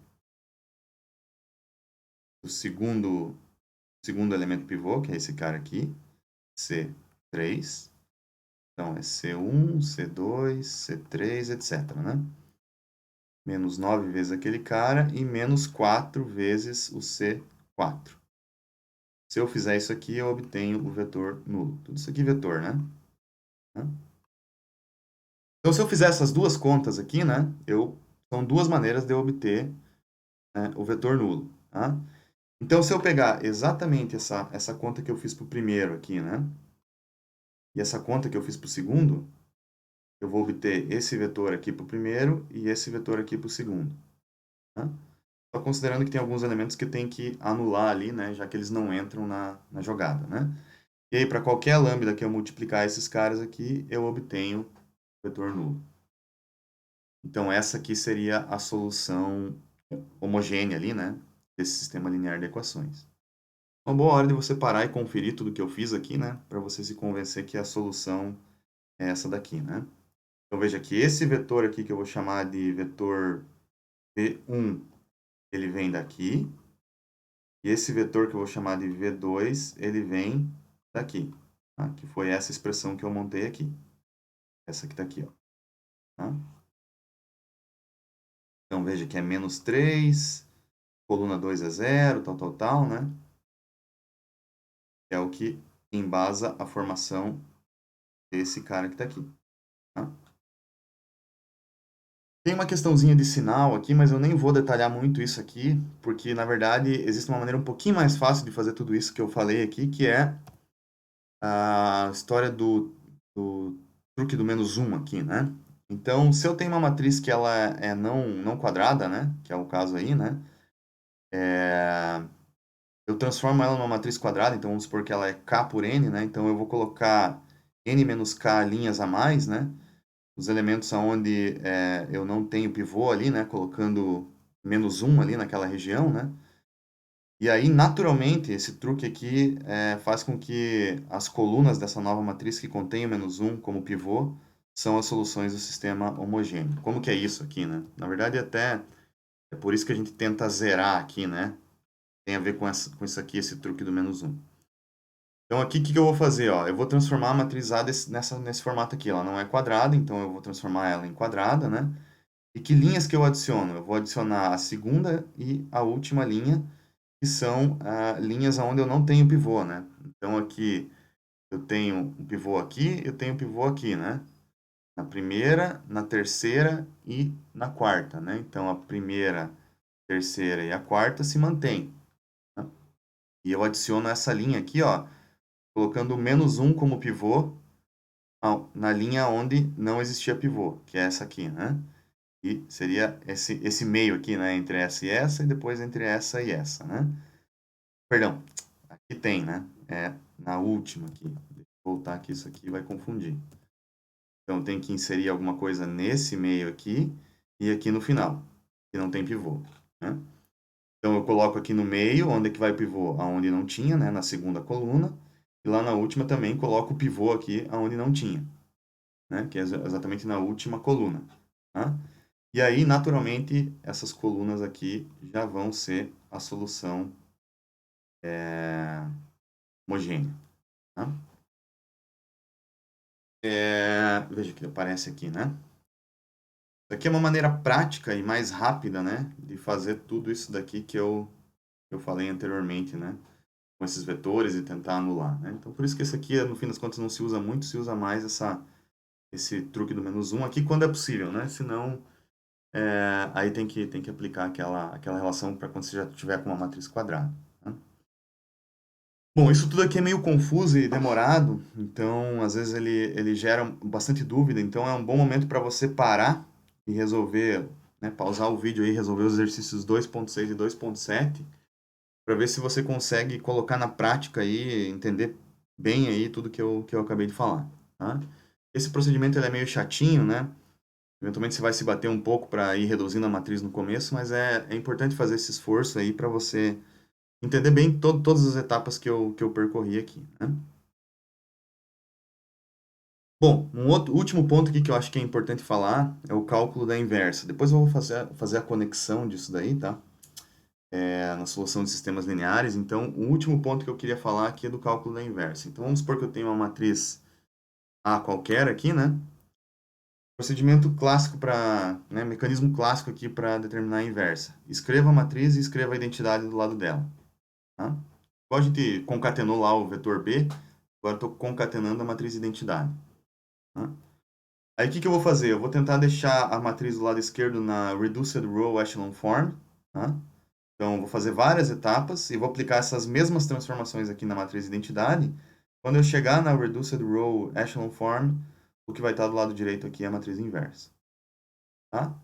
do segundo elemento pivô, que é esse cara aqui, C3. Então, é C1, C2, C3, etc, né? Menos 9 vezes aquele cara e menos 4 vezes o C4. Se eu fizer isso aqui, eu obtenho o vetor nulo. Tudo isso aqui é vetor, né? Então, se eu fizer essas duas contas aqui, né? São duas maneiras de eu obter, né, o vetor nulo, tá? Então, se eu pegar exatamente essa conta que eu fiz para o primeiro aqui, né? E essa conta que eu fiz para o segundo, eu vou obter esse vetor aqui para o primeiro e esse vetor aqui para o segundo. Tá? Só considerando que tem alguns elementos que tem que anular ali, né? Já que eles não entram na jogada, né? E aí, para qualquer lambda que eu multiplicar esses caras aqui, eu obtenho o vetor nulo. Então, essa aqui seria a solução homogênea ali, né? Desse sistema linear de equações. Uma boa hora de você parar e conferir tudo que eu fiz aqui, né? Para você se convencer que a solução é essa daqui, né? Então, veja que esse vetor aqui, que eu vou chamar de vetor V1, ele vem daqui. E esse vetor que eu vou chamar de V2, ele vem daqui, tá? Que foi essa expressão que eu montei aqui. Essa que está aqui, ó. Tá? Então, veja que é menos 3, coluna 2 é 0, tal, né? É o que embasa a formação desse cara que está aqui. Tá? Tem uma questãozinha de sinal aqui, mas eu nem vou detalhar muito isso aqui, porque, na verdade, existe uma maneira um pouquinho mais fácil de fazer tudo isso que eu falei aqui, que é a história do truque do menos um aqui, né? Então, se eu tenho uma matriz que ela é não quadrada, né? Que é o caso aí, né? Eu transformo ela numa matriz quadrada, então vamos supor que ela é K por N, né? Então eu vou colocar N menos K linhas a mais, né? Os elementos onde eu não tenho pivô ali, né? Colocando menos um ali naquela região, né? E aí, naturalmente, esse truque aqui faz com que as colunas dessa nova matriz que contém o menos um como pivô são as soluções do sistema homogêneo. Como que é isso aqui, né? Na verdade, até é por isso que a gente tenta zerar aqui, né? Tem a ver com isso aqui, esse truque do menos um. Então, aqui, o que eu vou fazer? Ó? Eu vou transformar a matriz A nesse formato aqui. Ela não é quadrada, então eu vou transformar ela em quadrada, né? E que linhas que eu adiciono? Eu vou adicionar a segunda e a última linha, que são linhas onde eu não tenho pivô, né? Então, aqui eu tenho um pivô aqui, eu tenho um pivô aqui, né? Na primeira, na terceira e na quarta, né? Então, a primeira, terceira e a quarta se mantém, né? E eu adiciono essa linha aqui, ó, colocando o menos um como pivô na linha onde não existia pivô, que é essa aqui, né? E seria esse meio aqui, né? Entre essa e depois entre essa e essa, né? Perdão, aqui tem, né? É na última aqui. Deixa eu voltar aqui, isso aqui vai confundir. Então, tem que inserir alguma coisa nesse meio aqui e aqui no final, que não tem pivô, né? Então, eu coloco aqui no meio, onde é que vai o pivô? Aonde não tinha, né? Na segunda coluna. E lá na última também coloco o pivô aqui, aonde não tinha, né? Que é exatamente na última coluna, tá? E aí, naturalmente, essas colunas aqui já vão ser a solução homogênea, tá? Veja que aparece aqui, né? Isso aqui é uma maneira prática e mais rápida, né? De fazer tudo isso daqui que eu falei anteriormente, né? Com esses vetores e tentar anular, né? Então, por isso que esse aqui, no fim das contas, não se usa muito, se usa mais esse truque do menos um aqui quando é possível, né? Senão, aí tem que aplicar aquela relação para quando você já tiver com uma matriz quadrada, né? Bom, isso tudo aqui é meio confuso e demorado, então às vezes ele gera bastante dúvida, então é um bom momento para você parar e resolver, né, pausar o vídeo aí, resolver os exercícios 2.6 e 2.7, para ver se você consegue colocar na prática aí, entender bem aí tudo que eu acabei de falar, tá? Esse procedimento ele é meio chatinho, né? Eventualmente você vai se bater um pouco para ir reduzindo a matriz no começo, mas é importante fazer esse esforço aí para você entender bem todas as etapas que eu percorri aqui, né? Bom, um outro último ponto aqui que eu acho que é importante falar é o cálculo da inversa. Depois eu vou fazer a conexão disso daí, tá? Na solução de sistemas lineares. Então, o último ponto que eu queria falar aqui é do cálculo da inversa. Então, vamos supor que eu tenho uma matriz A qualquer aqui, né? Procedimento clássico para, né, mecanismo clássico aqui para determinar a inversa. Escreva a matriz e escreva a identidade do lado dela, tá? Igual a gente concatenou lá o vetor B, agora estou concatenando a matriz identidade, tá? Aí o que eu vou fazer? Eu vou tentar deixar a matriz do lado esquerdo na Reduced Row Echelon Form, tá? Então, vou fazer várias etapas e vou aplicar essas mesmas transformações aqui na matriz identidade. Quando eu chegar na Reduced Row Echelon Form, o que vai estar do lado direito aqui é a matriz inversa, tá?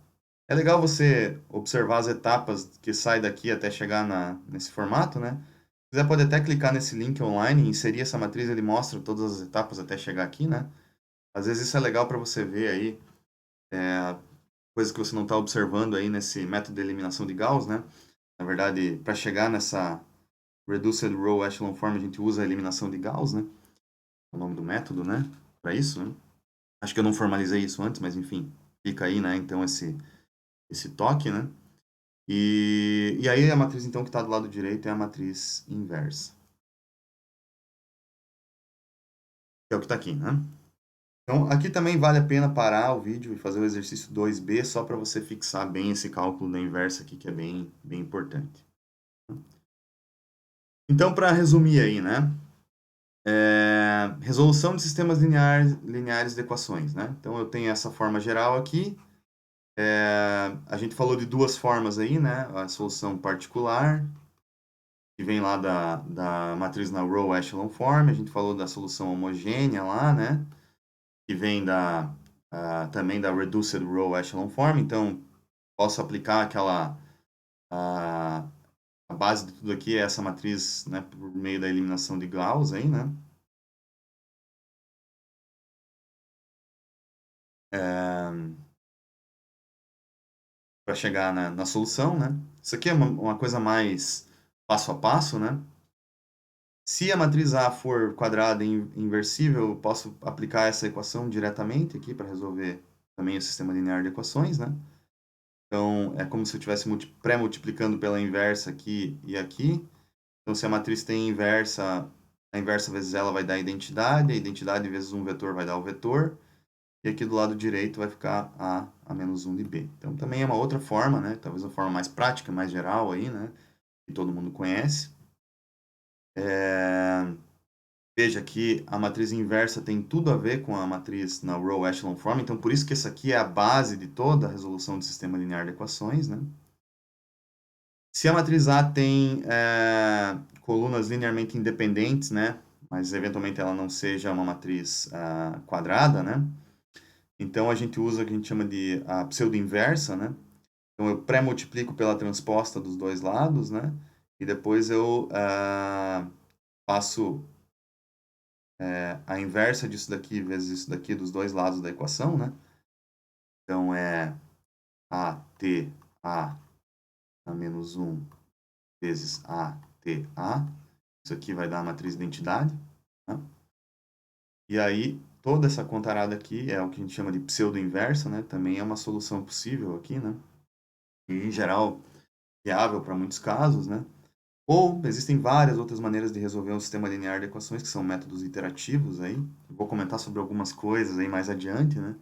É legal você observar as etapas que sai daqui até chegar nesse formato, né? Se quiser, pode até clicar nesse link online e inserir essa matriz, ele mostra todas as etapas até chegar aqui, né? Às vezes isso é legal para você ver aí, coisas que você não está observando aí nesse método de eliminação de Gauss, né? Na verdade, para chegar nessa Reduced Row Echelon Form, a gente usa a eliminação de Gauss, né? É o nome do método, né? Para isso, né? Acho que eu não formalizei isso antes, mas enfim, fica aí, né? Então, esse toque, né? E aí a matriz, então, que está do lado direito é a matriz inversa. Que é o que está aqui, né? Então, aqui também vale a pena parar o vídeo e fazer o exercício 2B só para você fixar bem esse cálculo da inversa aqui, que é bem, bem importante. Então, para resumir aí, né? Resolução de sistemas lineares de equações, né? Então, eu tenho essa forma geral aqui. A gente falou de duas formas aí, né? A solução particular, que vem lá da matriz na row echelon form. A gente falou da solução homogênea lá, né? Que vem também da reduced row echelon form. Então, posso aplicar a, a base de tudo aqui é essa matriz, né? Por meio da eliminação de Gauss aí, né? Para chegar na solução, né? Isso aqui é uma coisa mais passo a passo, né? Se a matriz A for quadrada e inversível, eu posso aplicar essa equação diretamente aqui para resolver também o sistema linear de equações, né? Então, é como se eu estivesse pré-multiplicando pela inversa aqui e aqui. Então, se a matriz tem inversa, a inversa vezes ela vai dar a identidade vezes um vetor vai dar o vetor, e aqui do lado direito vai ficar a menos 1 de B. Então, também é uma outra forma, né? Talvez uma forma mais prática, mais geral aí, né? Que todo mundo conhece. Veja que a matriz inversa tem tudo a ver com a matriz na row echelon form, então por isso que essa aqui é a base de toda a resolução do sistema linear de equações, né? Se a matriz A tem colunas linearmente independentes, né? Mas eventualmente ela não seja uma matriz quadrada, né? Então a gente usa o que a gente chama de a pseudo-inversa, né? Então eu pré-multiplico pela transposta dos dois lados, né? E depois eu faço a inversa disso daqui vezes isso daqui dos dois lados da equação, né? Então é ATA a menos 1 vezes ATA. Isso aqui vai dar a matriz de identidade, né? E aí, toda essa contarada aqui é o que a gente chama de pseudo-inversa, né? Também é uma solução possível aqui, né? E, em geral, viável para muitos casos, né? Ou existem várias outras maneiras de resolver um sistema linear de equações, que são métodos iterativos aí. Vou comentar sobre algumas coisas aí mais adiante, né?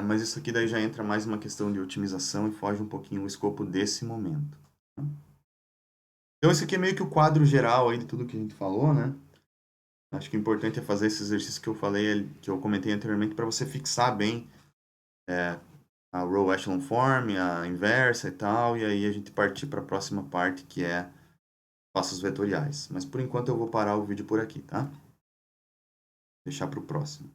Mas isso aqui daí já entra mais uma questão de otimização e foge um pouquinho o escopo desse momento. Então, esse aqui é meio que o quadro geral aí de tudo que a gente falou, né? Acho que o importante é fazer esse exercício que eu falei, que eu comentei anteriormente, para você fixar bem a row echelon form, a inversa e tal, e aí a gente partir para a próxima parte, que é passos vetoriais. Mas por enquanto eu vou parar o vídeo por aqui, tá? Deixar para o próximo.